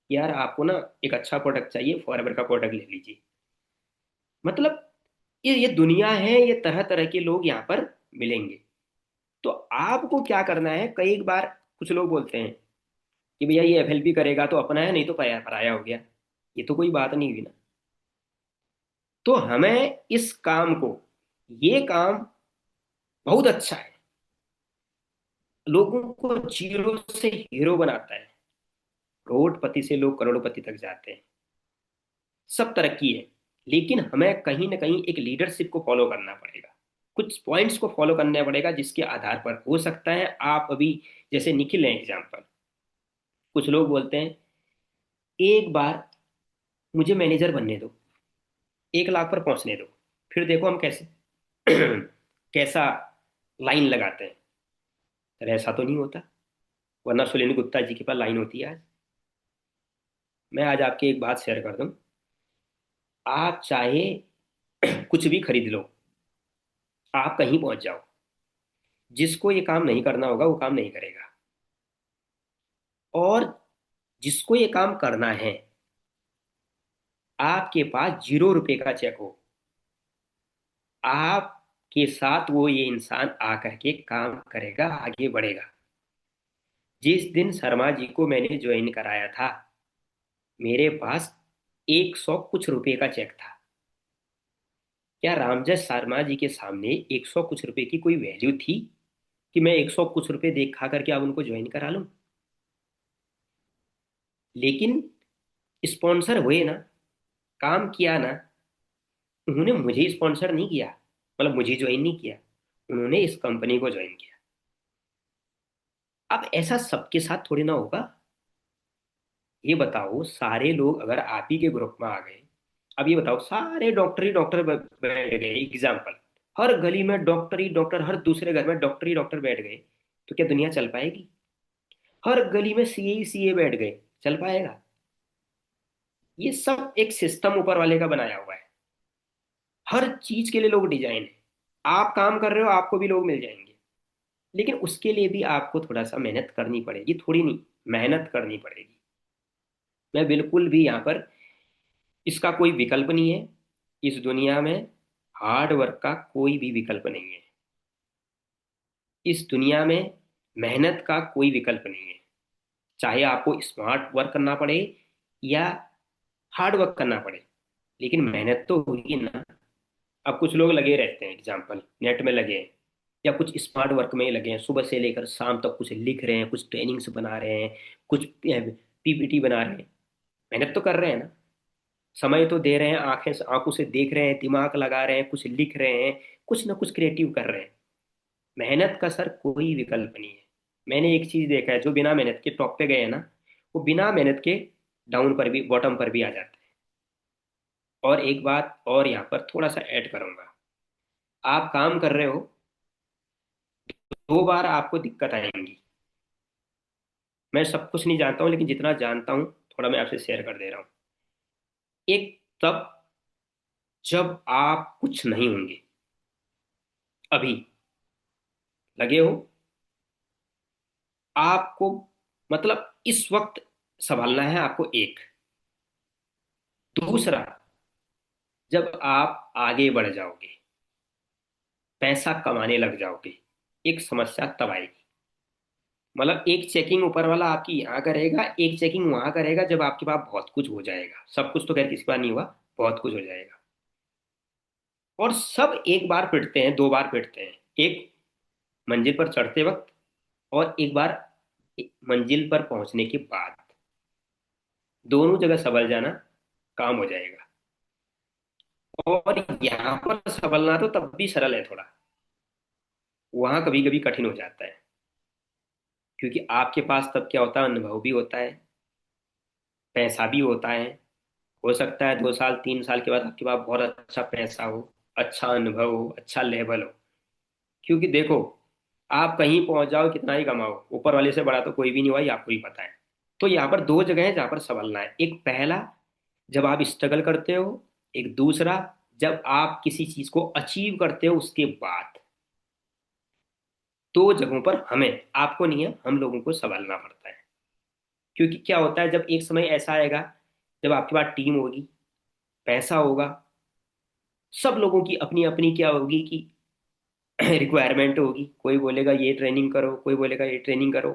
यार आपको ना एक अच्छा प्रोडक्ट चाहिए, फॉरएवर का प्रोडक्ट ले लीजिए। मतलब ये दुनिया है, ये तरह तरह के लोग यहाँ पर मिलेंगे। तो आपको क्या करना है, कई बार कुछ लोग बोलते हैं कि भैया ये एफएलपी करेगा तो अपना है, नहीं तो पराया हो गया। ये तो कोई बात नहीं हुई ना। तो हमें इस काम को, ये काम बहुत अच्छा है, लोगों को जीरो से हीरो बनाता है। करोड़पति से लोग करोड़पति तक जाते हैं, सब तरक्की है। लेकिन हमें कहीं ना कहीं एक लीडरशिप को फॉलो करना पड़ेगा, कुछ पॉइंट्स को फॉलो करना पड़ेगा, जिसके आधार पर हो सकता है आप अभी, जैसे निखिल है एग्जाम्पल, कुछ लोग बोलते हैं एक बार मुझे मैनेजर बनने दो, 1 लाख पर पहुंचने दो, फिर देखो हम कैसे कैसा लाइन लगाते हैं। तर ऐसा तो नहीं होता, वरना सुनील गुप्ता जी के पास लाइन होती है आज। मैं आज आपकी एक बात शेयर कर दूं, आप चाहे कुछ भी खरीद लो, आप कहीं पहुंच जाओ, जिसको ये काम नहीं करना होगा वो काम नहीं करेगा, और जिसको ये काम करना है, आपके पास 0 रुपए का चेक हो, आपके साथ वो ये इंसान आकर के काम करेगा, आगे बढ़ेगा। जिस दिन शर्मा जी को मैंने ज्वाइन कराया था, मेरे पास 100 कुछ रुपए का चेक था। क्या रामजस शर्मा जी के सामने 100 कुछ रुपए की कोई वैल्यू थी कि मैं 100 कुछ रुपए देख खा करके अब उनको ज्वाइन करा लूं? लेकिन स्पॉन्सर हुए ना, काम किया ना, उन्होंने मुझे स्पॉन्सर नहीं किया, मतलब मुझे ज्वाइन नहीं किया, उन्होंने इस कंपनी को ज्वाइन किया। अब ऐसा सबके साथ थोड़ी ना होगा। ये बताओ, सारे लोग अगर आप ही के ग्रुप में आ गए, अब ये बताओ, सारे डॉक्टर ही डॉक्टर बैठ गए, एग्जाम्पल, हर गली में डॉक्टर ही डॉक्टर, हर दूसरे घर में डॉक्टर ही डॉक्टर बैठ गए, तो क्या दुनिया चल पाएगी? हर गली में सीए ही सीए बैठ गए, चल पाएगा? ये सब एक सिस्टम ऊपर वाले का बनाया हुआ है। हर चीज के लिए लोग डिजाइन है। आप काम कर रहे हो, आपको भी लोग मिल जाएंगे, लेकिन उसके लिए भी आपको थोड़ा सा मेहनत करनी पड़ेगी, थोड़ी नहीं, मेहनत करनी पड़ेगी। मैं बिल्कुल भी यहाँ पर, इसका कोई विकल्प नहीं है इस दुनिया में, हार्ड वर्क का कोई भी विकल्प नहीं है इस दुनिया में, मेहनत का कोई विकल्प नहीं है। चाहे आपको स्मार्ट वर्क करना पड़े या हार्ड वर्क करना पड़े, लेकिन मेहनत तो होगी ना। अब कुछ लोग लगे रहते हैं, एग्जाम्पल नेट में लगे हैं, या कुछ स्मार्ट वर्क में लगे हैं, सुबह से लेकर शाम तक कुछ लिख रहे हैं, कुछ ट्रेनिंग्स बना रहे हैं, कुछ पीपीटी बना रहे हैं। मेहनत तो कर रहे हैं ना, समय तो दे रहे हैं, आंखें आंखों से देख रहे हैं, दिमाग लगा रहे हैं, कुछ लिख रहे हैं, कुछ ना कुछ क्रिएटिव कर रहे हैं। मेहनत का सर कोई विकल्प नहीं है। मैंने एक चीज देखा है, जो बिना मेहनत के टॉप पे गए हैं ना, वो बिना मेहनत के डाउन पर भी, बॉटम पर भी आ जाते हैं। और एक बात और यहाँ पर थोड़ा सा ऐड करूंगा, आप काम कर रहे हो, 2 बार आपको दिक्कत आएंगी। मैं सब कुछ नहीं जानता हूँ, लेकिन जितना जानता हूँ थोड़ा मैं आपसे शेयर कर दे रहा हूँ। एक तब जब आप कुछ नहीं होंगे, अभी लगे हो आपको, मतलब इस वक्त संभालना है आपको, एक। दूसरा, जब आप आगे बढ़ जाओगे, पैसा कमाने लग जाओगे, एक समस्या तब आएगी। मतलब एक चेकिंग ऊपर वाला आपकी यहाँ करेगा, एक चेकिंग वहां करेगा, जब आपके पास बहुत कुछ हो जाएगा। सब कुछ तो खैर किसी बार नहीं हुआ, बहुत कुछ हो जाएगा। और सब एक बार पिटते हैं, दो बार पिटते हैं। एक मंजिल पर चढ़ते वक्त, और एक बार मंजिल पर पहुंचने के बाद। दोनों जगह संभल जाना काम हो जाएगा। और यहाँ पर संभलना तो तब भी सरल है थोड़ा, वहां कभी कभी कठिन हो जाता है। क्योंकि आपके पास तब क्या होता है, अनुभव भी होता है, पैसा भी होता है। हो सकता है 2 साल 3 साल के बाद आपके पास बहुत अच्छा पैसा हो, अच्छा अनुभव हो, अच्छा लेवल हो। क्योंकि देखो, आप कहीं पहुंच जाओ, कितना ही कमाओ, ऊपर वाले से बड़ा तो कोई भी नहीं हुआ, ये आपको ही पता है। तो यहाँ पर दो जगह है जहाँ पर संभलना है। एक पहला, जब आप स्ट्रगल करते हो। एक दूसरा, जब आप किसी चीज को अचीव करते हो उसके बाद। दो जगहों पर हमें, आपको नहीं है, हम लोगों को संभालना पड़ता है। क्योंकि क्या होता है, जब एक समय ऐसा आएगा जब आपके पास टीम होगी, पैसा होगा, सब लोगों की अपनी अपनी क्या होगी कि रिक्वायरमेंट होगी। कोई बोलेगा ये ट्रेनिंग करो, कोई बोलेगा ये ट्रेनिंग करो।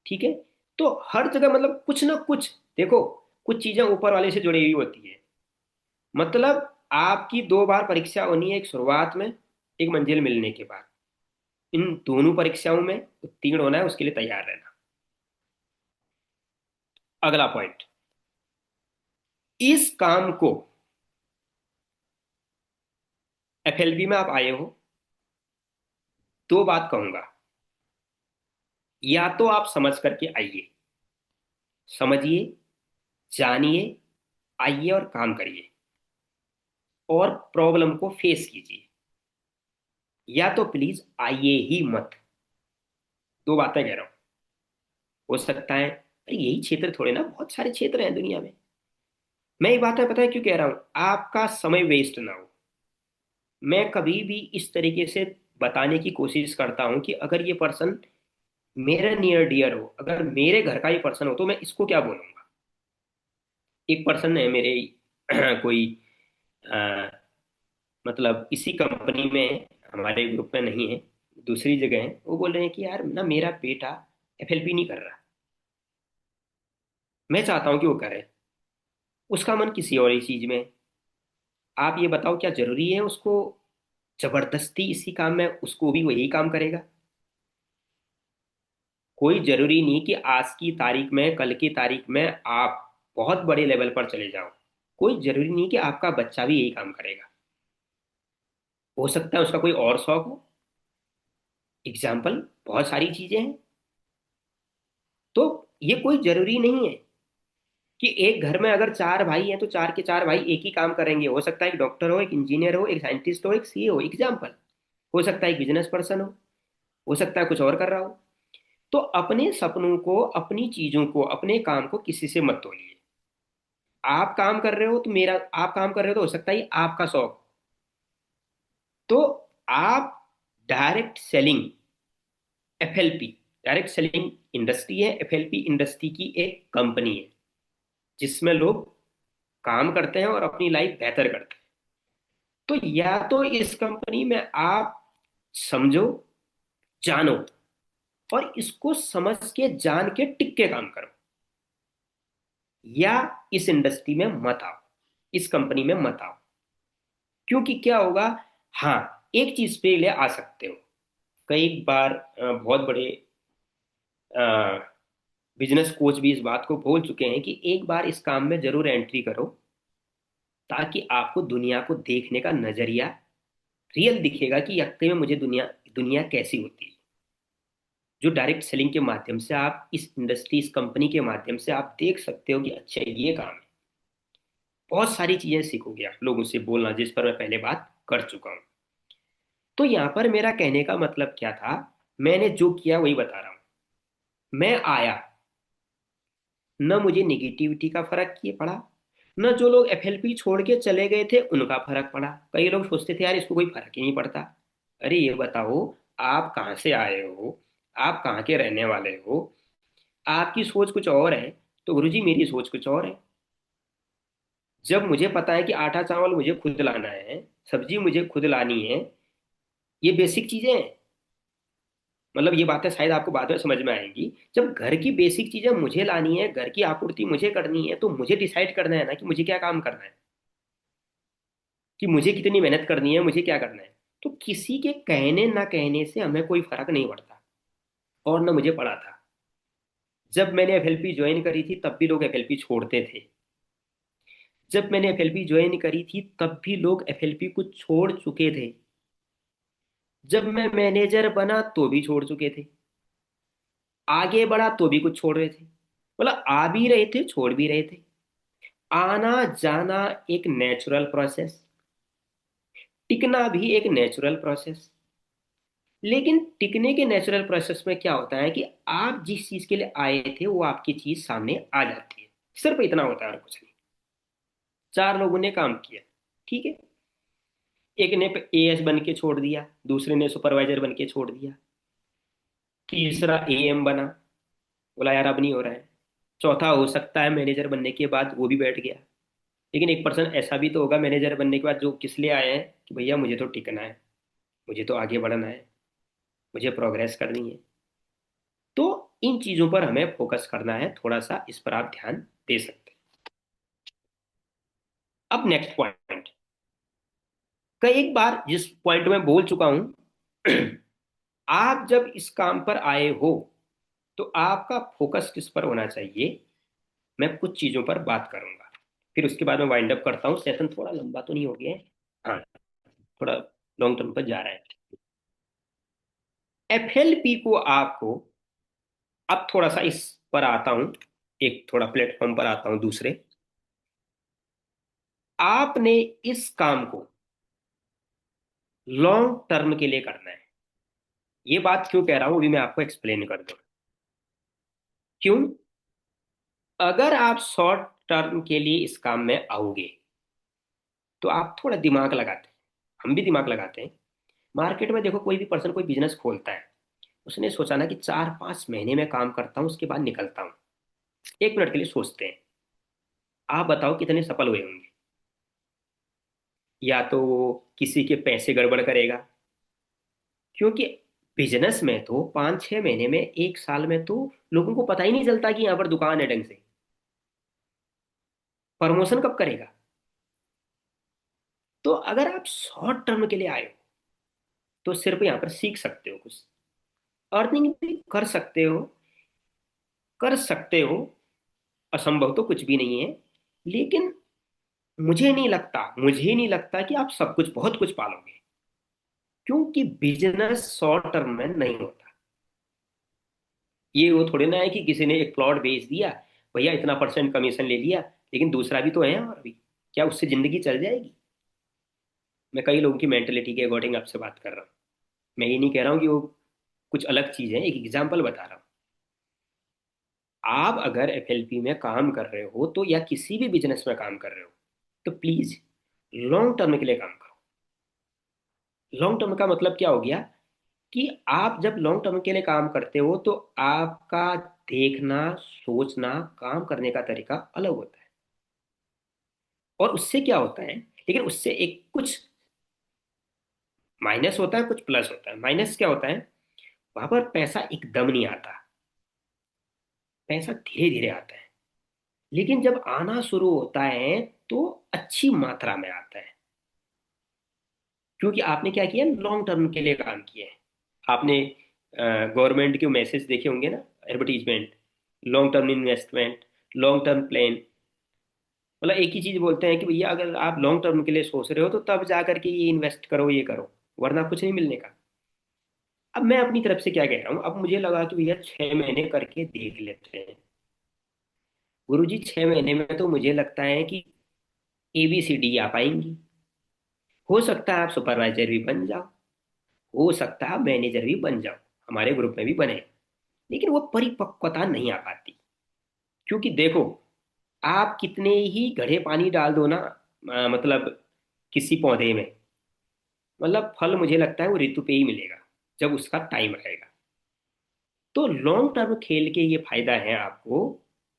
ठीक है। तो हर जगह मतलब कुछ ना कुछ, देखो, कुछ चीजें ऊपर वाले से जुड़ी हुई होती है। मतलब आपकी दो बार परीक्षा होनी है, एक शुरुआत में, एक मंजिल मिलने के बाद। इन दोनों परीक्षाओं में उत्तीर्ण होना है, उसके लिए तैयार रहना। अगला पॉइंट, इस काम को, एफएलबी में आप आए हो, दो बात कहूंगा। या तो आप समझ करके आइए, समझिए, जानिए, आइए और काम करिए, और प्रॉब्लम को फेस कीजिए। या तो प्लीज आइए ही मत। दो बातें कह रहा हूं। हो सकता है अरे यही क्षेत्र थोड़े ना, बहुत सारे क्षेत्र हैं दुनिया में। मैं ये बातें पता है क्यों कह रहा हूं, आपका समय वेस्ट ना हो। मैं कभी भी इस तरीके से बताने की कोशिश करता हूं कि अगर ये पर्सन मेरा नियर डियर हो, अगर मेरे घर का ये पर्सन हो, तो मैं इसको क्या बोलूंगा। एक पर्सन है मेरे कोई अ, मतलब इसी कंपनी में, हमारे ग्रुप में नहीं है, दूसरी जगह है। वो बोल रहे हैं कि यार ना, मेरा बेटा एफएलपी नहीं कर रहा, मैं चाहता हूं कि वो करे। उसका मन किसी और ही चीज में है। आप ये बताओ, क्या जरूरी है उसको जबरदस्ती इसी काम में, उसको भी वही काम करेगा। कोई जरूरी नहीं कि आज की तारीख में, कल की तारीख में आप बहुत बड़े लेवल पर चले जाओ। कोई जरूरी नहीं कि आपका बच्चा भी यही काम करेगा। हो सकता है उसका कोई और शौक हो। एग्जाम्पल बहुत सारी चीजें हैं। तो ये कोई जरूरी नहीं है कि एक घर में अगर चार भाई हैं तो चार के चार भाई एक ही काम करेंगे। हो सकता है एक डॉक्टर हो, एक इंजीनियर हो, एक साइंटिस्ट हो, एक सीए हो, एग्जाम्पल। हो सकता है एक बिजनेस पर्सन हो सकता है कुछ और कर रहा हो। तो अपने सपनों को, अपनी चीजों को, अपने काम को किसी से मत तोलिए। आप काम कर रहे हो तो मेरा, आप काम कर रहे हो तो हो सकता है आपका शौक। तो आप, direct selling, FLP, direct selling industry है, एफएलपी इंडस्ट्री की एक कंपनी है जिसमें लोग काम करते हैं और अपनी लाइफ बेहतर करते हैं। तो या तो इस कंपनी में आप समझो, जानो, और इसको समझ के जान के टिक के काम करो। या इस इंडस्ट्री में मत आओ, इस कंपनी में मत आओ। क्योंकि क्या होगा, हाँ, एक चीज पे ले आ सकते हो। कई बार बहुत बड़े बिजनेस कोच भी इस बात को बोल चुके हैं कि एक बार इस काम में जरूर एंट्री करो, ताकि आपको दुनिया को देखने का नजरिया रियल दिखेगा कि वाकई में मुझे दुनिया दुनिया कैसी होती है। जो डायरेक्ट सेलिंग के माध्यम से आप इस इंडस्ट्री, इस कंपनी के माध्यम से आप देख सकते हो कि अच्छा ये काम है। बहुत सारी चीजें सीखोगे आप लोगों से बोलना, जिस पर मैं पहले बात कर चुका हूं। तो यहां पर मेरा कहने का मतलब क्या था, मैंने जो किया वही बता रहा हूं। मैं आया, न मुझे निगेटिविटी का फर्क किए पड़ा, न जो लोग एफएलपी छोड़ के चले गए थे उनका फर्क पड़ा। कई लोग सोचते थे यार इसको कोई फर्क ही नहीं पड़ता। अरे ये बताओ, आप कहाँ से आए हो, आप कहाँ के रहने वाले हो, आपकी सोच कुछ और है, तो गुरुजी मेरी सोच कुछ और है। जब मुझे पता है कि आटा चावल मुझे खुद लाना है, सब्जी मुझे खुद लानी है, ये बेसिक चीजें हैं। मतलब ये बातें शायद आपको बाद में समझ में आएंगी। जब घर की बेसिक चीजें मुझे लानी है, घर की आपूर्ति मुझे करनी है, तो मुझे डिसाइड करना है ना कि मुझे क्या काम करना है, कि मुझे कितनी मेहनत करनी है, मुझे क्या करना है। तो किसी के कहने ना कहने से हमें कोई फर्क नहीं पड़ता, और ना मुझे पड़ा था। जब मैंने एफएलपी ज्वाइन करी थी तब भी लोग एफएलपी छोड़ते थे। जब मैंने एफएलपी ज्वाइन करी थी तब भी लोग एफएलपी को छोड़ चुके थे। जब मैं मैनेजर बना तो भी छोड़ चुके थे, आगे बढ़ा तो भी कुछ छोड़ रहे थे। मतलब आ भी रहे थे, छोड़ भी रहे थे। आना जाना एक नेचुरल प्रोसेस, टिकना भी एक नेचुरल प्रोसेस। लेकिन टिकने के नेचुरल प्रोसेस में क्या होता है कि आप जिस चीज के लिए आए थे वो आपकी चीज सामने आ जाती है। सिर्फ इतना होता है और कुछ नहीं। चार लोगों ने काम किया, ठीक है, एक ने एएस बन के छोड़ दिया, दूसरे ने सुपरवाइजर बन के छोड़ दिया, तीसरा एएम बना, बोला यार अब नहीं हो रहा है, चौथा हो सकता है मैनेजर बनने के बाद वो भी बैठ गया। लेकिन एक पर्सन ऐसा भी तो होगा मैनेजर बनने के बाद जो किस लिए आए हैं कि भैया मुझे तो टिकना है, मुझे तो आगे बढ़ना है, मुझे प्रोग्रेस करनी है। तो इन चीजों पर हमें फोकस करना है, थोड़ा सा इस पर आप ध्यान दे सकते हैं। अब नेक्स्ट पॉइंट, कई एक बार जिस पॉइंट में बोल चुका हूं, आप जब इस काम पर आए हो तो आपका फोकस किस पर होना चाहिए, मैं कुछ चीजों पर बात करूंगा। फिर उसके बाद मैं वाइंड अप करता हूँ। सेशन थोड़ा लंबा तो नहीं हो गया है, हाँ, थोड़ा लॉन्ग टर्म पर जा रहा है। एफएलपी को आपको, अब थोड़ा सा इस पर आता हूं, एक थोड़ा प्लेटफॉर्म पर आता हूं दूसरे। आपने इस काम को लॉन्ग टर्म के लिए करना है। ये बात क्यों कह रहा हूं अभी मैं आपको एक्सप्लेन कर दूं। क्यों? अगर आप शॉर्ट टर्म के लिए इस काम में आओगे तो आप थोड़ा दिमाग लगाते हैं, हम भी दिमाग लगाते हैं। मार्केट में देखो, कोई भी पर्सन कोई बिजनेस खोलता है, उसने सोचा ना कि 4-5 महीने में काम करता हूं उसके बाद निकलता हूं। 1 मिनट के लिए सोचते हैं। आप बताओ कितने सफल हुए होंगे? या तो वो किसी के पैसे गड़बड़ करेगा, क्योंकि बिजनेस में तो 5-6 महीने में, 1 साल में तो लोगों को पता ही नहीं चलता कि यहाँ पर दुकान है ढंग से। प्रमोशन कब करेगा? तो अगर आप शॉर्ट टर्म के लिए आए हो तो सिर्फ यहाँ पर सीख सकते हो, कुछ अर्निंग भी कर सकते हो। असंभव तो कुछ भी नहीं है। लेकिन मुझे नहीं लगता कि आप सब कुछ बहुत कुछ पालोगे, क्योंकि बिजनेस शॉर्ट टर्म में नहीं होता। ये वो थोड़ी ना है कि किसी ने एक प्लॉट बेच दिया, भैया इतना परसेंट कमीशन ले लिया, लेकिन दूसरा भी तो है और भी, क्या उससे जिंदगी चल जाएगी? मैं कई लोगों की मेंटेलिटी के अकॉर्डिंग आपसे बात कर रहा हूँ। मैं ये नहीं कह रहा हूँ कि वो कुछ अलग चीज है, एक एग्जाम्पल बता रहा हूँ। आप अगर एफएलपी में काम कर रहे हो तो, या किसी भी बिजनेस में काम कर रहे हो, तो प्लीज लॉन्ग टर्म के लिए काम करो। लॉन्ग टर्म का मतलब क्या हो गया कि आप जब लॉन्ग टर्म के लिए काम करते हो तो आपका देखना, सोचना, काम करने का तरीका अलग होता है। और उससे क्या होता है, लेकिन उससे एक कुछ माइनस होता है, कुछ प्लस होता है। माइनस क्या होता है? वहां पर पैसा एकदम नहीं आता, पैसा धीरे धीरे आता है। लेकिन जब आना शुरू होता है तो अच्छी मात्रा में आता है, क्योंकि आपने क्या किया, लॉन्ग टर्म के लिए काम किया है। आपने गवर्नमेंट के मैसेज देखे होंगे ना, advertisement, long term investment, long term plan. मतलब एक ही चीज बोलते हैं कि भैया अगर आप लॉन्ग टर्म के लिए सोच रहे हो तो तब जा करके ये इन्वेस्ट करो, ये करो, वरना कुछ नहीं मिलने का। अब मैं अपनी तरफ से क्या कह रहा हूँ, अब मुझे लगा कि भैया 6 महीने करके देख लेते हैं। गुरुजी 6 महीने में तो मुझे लगता है कि ABCD आ पाएंगी। हो सकता है आप सुपरवाइजर भी बन जाओ, हो सकता है आप मैनेजर भी बन जाओ, हमारे ग्रुप में भी बने। लेकिन वो परिपक्वता नहीं आ पाती, क्योंकि देखो, आप कितने ही घड़े पानी डाल दो ना, मतलब किसी पौधे में, मतलब फल मुझे लगता है वो ऋतु पे ही मिलेगा, जब उसका टाइम आएगा। तो लॉन्ग टर्म खेल के ये फायदा है आपको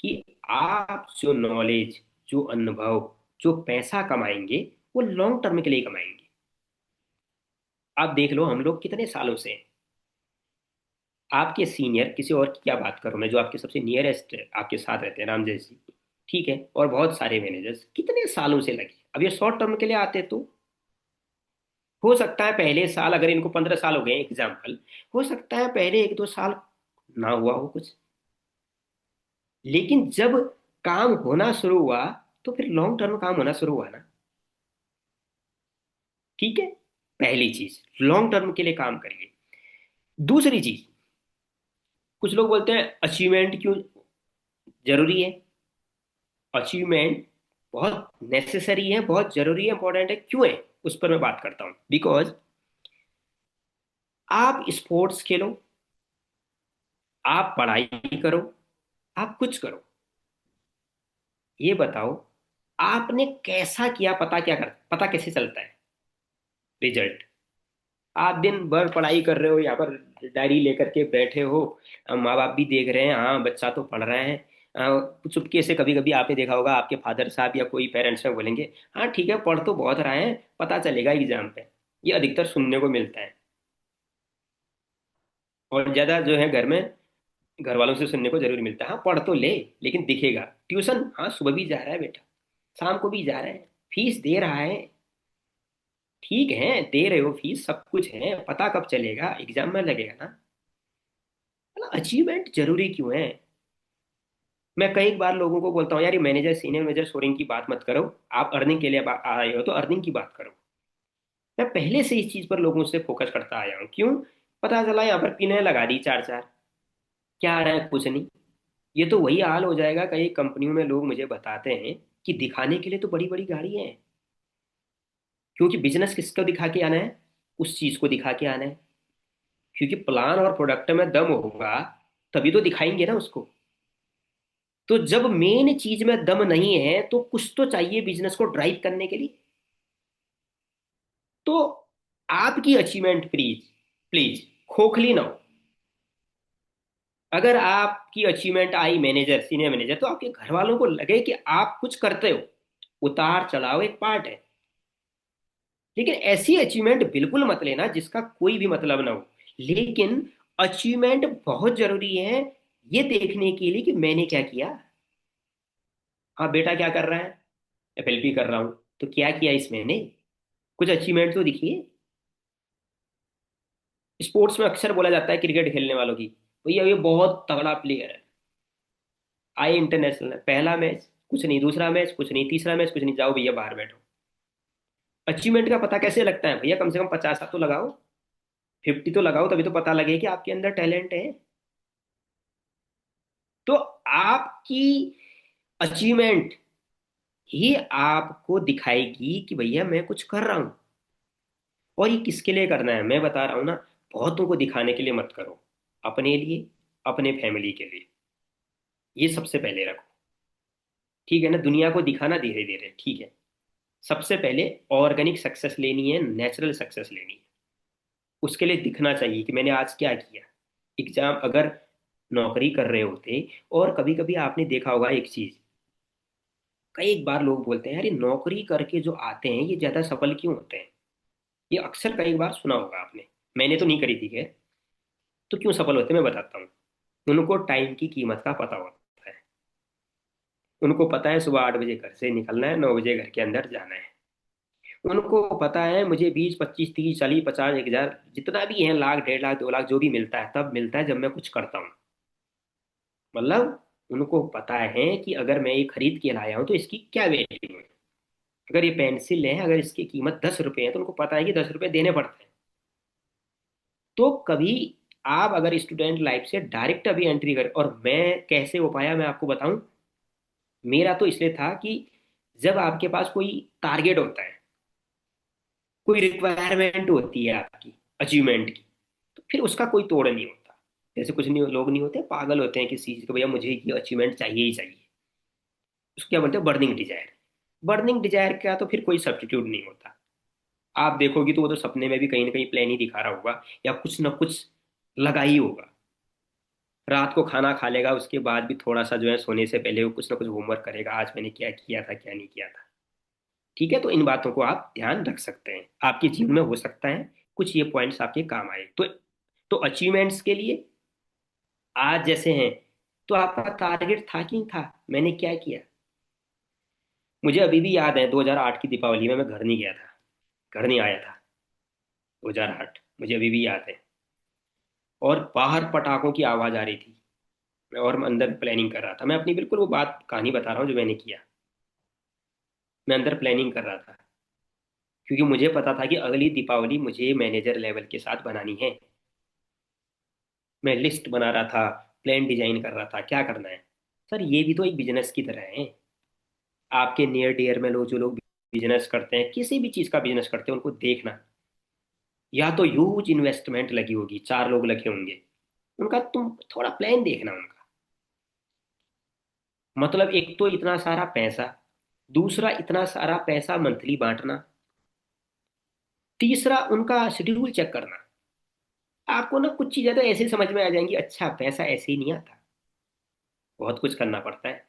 कि आप जो नॉलेज, जो अनुभव, जो पैसा कमाएंगे, वो लॉन्ग टर्म के लिए कमाएंगे। आप देख लो, हम लोग कितने सालों से हैं। आपके सीनियर, किसी और की क्या बात करूं मैं, जो आपके सबसे नियरेस्ट आपके साथ रहते हैं, राम जैसी, ठीक है, और बहुत सारे मैनेजर्स कितने सालों से लगे। अब ये शॉर्ट टर्म के लिए आते तो हो सकता है पहले साल, अगर इनको 15 साल हो गए एग्जाम्पल, हो सकता है पहले 1-2 साल ना हुआ हो कुछ, लेकिन जब काम होना शुरू हुआ तो फिर लॉन्ग टर्म काम होना शुरू हुआ ना। ठीक है, पहली चीज लॉन्ग टर्म के लिए काम करिए। दूसरी चीज, कुछ लोग बोलते हैं अचीवमेंट क्यों जरूरी है। अचीवमेंट बहुत नेसेसरी है, बहुत जरूरी है, इंपॉर्टेंट है। क्यों है, उस पर मैं बात करता हूँ। बिकॉज आप स्पोर्ट्स खेलो, आप पढ़ाई करो, आप कुछ करो, ये बताओ आपने कैसा किया, पता कैसे चलता है रिजल्ट। आप दिन भर पढ़ाई कर रहे हो, यहाँ पर डायरी लेकर के बैठे हो, माँ बाप भी देख रहे हैं, हाँ बच्चा तो पढ़ रहे हैं। चुपके से कभी कभी आपने देखा होगा, आपके फादर साहब या कोई पेरेंट्स में बोलेंगे, हाँ ठीक है पढ़ तो बहुत रहे हैं, पता चलेगा एग्जाम पे। ये अधिकतर सुनने को मिलता है। और ज्यादा जो है घर में, घर वालों से सुनने को जरूर मिलता है, हाँ पढ़ तो ले, लेकिन दिखेगा। ट्यूशन, हाँ सुबह भी जा रहा है बेटा, शाम को भी जा रहा है, फीस दे रहा है, ठीक है दे रहे हो फीस, सब कुछ है, पता कब चलेगा, एग्जाम में लगेगा ना। मतलब अचीवमेंट जरूरी क्यों है। मैं कई बार लोगों को बोलता हूँ, यार ये मैनेजर, सीनियर मैनेजर, सोरिंग की बात मत करो। आप अर्निंग के लिए आए हो तो अर्निंग की बात करो। मैं पहले से इस चीज पर लोगों से फोकस करता आया हूँ। क्यों? पता चला यहाँ पर पिने लगा दी चार चार, क्या आ रहा है, कुछ नहीं। ये तो वही हाल हो जाएगा, कई कंपनियों में लोग मुझे बताते हैं कि दिखाने के लिए तो बड़ी बड़ी गाड़ी है। क्योंकि बिजनेस किसको दिखा के आना है, उस चीज को दिखा के आना है। क्योंकि प्लान और प्रोडक्ट में दम होगा, तभी तो दिखाएंगे ना उसको। तो जब मेन चीज में दम नहीं है तो कुछ तो चाहिए बिजनेस को ड्राइव करने के लिए। तो आपकी अचीवमेंट प्लीज, प्लीज खोखली ना हो। अगर आपकी achievement I manager, senior manager, तो आपके घर वालों को लगे कि आप कुछ करते हो। उतार चढ़ाव एक पार्ट है, लेकिन ऐसी अचीवमेंट बिल्कुल मत लेना जिसका कोई भी मतलब ना हो। लेकिन अचीवमेंट बहुत जरूरी है, ये देखने के लिए कि मैंने क्या किया। हाँ बेटा क्या कर रहा है, एफएलपी कर रहा हूँ, तो क्या किया इसमें ने, कुछ अचीवमेंट तो दिखिए। स्पोर्ट्स में अक्सर बोला जाता है क्रिकेट खेलने वालों की, भैया ये बहुत तगड़ा प्लेयर है, आए इंटरनेशनल है, पहला मैच कुछ नहीं, दूसरा मैच कुछ नहीं, तीसरा मैच कुछ नहीं, जाओ भैया बाहर बैठो। अचीवमेंट का पता कैसे लगता है भैया, कम से कम 50 तो लगाओ, 50 तो लगाओ, तभी तो पता लगे कि आपके अंदर टैलेंट है। तो आपकी अचीवमेंट ही आपको दिखाएगी कि भैया मैं कुछ कर रहा हूं। और ये किसके लिए करना है मैं बता रहा हूं ना, बहुतों को दिखाने के लिए मत करो, अपने लिए, अपने फैमिली के लिए, ये सबसे पहले रखो। ठीक है ना, दुनिया को दिखाना धीरे धीरे ठीक है, सबसे पहले ऑर्गेनिक सक्सेस लेनी है, नेचुरल सक्सेस लेनी है। उसके लिए दिखना चाहिए कि मैंने आज क्या किया। एग्जाम, अगर नौकरी कर रहे होते, और कभी कभी आपने देखा होगा एक चीज, कई बार लोग बोलते हैं यार ये नौकरी करके जो आते हैं ये ज्यादा सफल क्यों होते हैं। ये अक्सर कई बार सुना होगा आपने, मैंने तो नहीं करी थी खैर। तो क्यों सफल होते हैं मैं बताता हूँ। उनको टाइम की कीमत का पता होता है। उनको पता है सुबह 8 बजे घर से निकलना है, 9 बजे घर के अंदर जाना है। उनको पता है मुझे 20, 25, 30, 40, 50, 1,000 जितना भी है, लाख, 1.5 लाख, 2 लाख जो भी मिलता है, तब मिलता है जब मैं कुछ करता हूँ। मतलब उनको पता है कि अगर मैं ये खरीद के लाया हूँ तो इसकी क्या वैल्यू है। अगर ये पेंसिल है, अगर इसकी कीमत 10 रुपए है, तो उनको पता है कि 10 रुपए देने पड़ते हैं। तो कभी आप अगर स्टूडेंट लाइफ से डायरेक्ट अभी एंट्री करें, और मैं कैसे हो पाया मैं आपको बताऊं। मेरा तो इसलिए था कि जब आपके पास कोई टारगेट होता है, कोई रिक्वायरमेंट होती है आपकी अचीवमेंट की, तो फिर उसका कोई तोड़ नहीं होता। जैसे कुछ नहीं, लोग नहीं होते, पागल होते हैं किसी चीज को, भैया मुझे ये अचीवमेंट चाहिए ही चाहिए। उसको क्या बोलते हैं, बर्निंग डिजायर। बर्निंग डिजायर का तो फिर कोई सब्स्टिट्यूट नहीं होता। आप देखोगी तो वो तो सपने में भी कहीं ना कहीं प्लान ही दिखा रहा होगा, या कुछ ना कुछ लगा ही होगा। रात को खाना खा लेगा, उसके बाद भी थोड़ा सा जो है सोने से पहले वो कुछ ना कुछ होमवर्क करेगा, आज मैंने क्या किया था क्या नहीं किया था। ठीक है, तो इन बातों को आप ध्यान रख सकते हैं, आपके जीवन में हो सकता है कुछ ये पॉइंट्स आपके काम आए। तो अचीवमेंट्स के लिए आज जैसे हैं, तो आपका टारगेट था कि नहीं था, मैंने क्या किया। मुझे अभी भी याद है 2008 की दीपावली में मैं घर नहीं गया था, घर नहीं आया था। 2008 मुझे अभी भी याद है। और बाहर पटाखों की आवाज आ रही थी, और मैं अंदर प्लानिंग कर रहा था। मैं अपनी बिल्कुल वो बात कहानी बता रहा हूँ जो मैंने किया। मैं अंदर प्लानिंग कर रहा था, क्योंकि मुझे पता था कि अगली दीपावली मुझे मैनेजर लेवल के साथ बनानी है। मैं लिस्ट बना रहा था, प्लान डिजाइन कर रहा था क्या करना है। सर ये भी तो एक बिजनेस की तरह है। आपके नियर डियर में लोग, जो लोग बिजनेस करते हैं, किसी भी चीज का बिजनेस करते हैं, उनको देखना, या तो ह्यूज इन्वेस्टमेंट लगी होगी, 4 लोग लगे होंगे, उनका तुम थोड़ा प्लान देखना उनका। मतलब एक तो इतना सारा पैसा, दूसरा इतना सारा पैसा मंथली बांटना, तीसरा उनका शेड्यूल चेक करना। आपको ना कुछ चीजें तो ऐसे समझ में आ जाएंगी, अच्छा पैसा ऐसे ही नहीं आता, बहुत कुछ करना पड़ता है।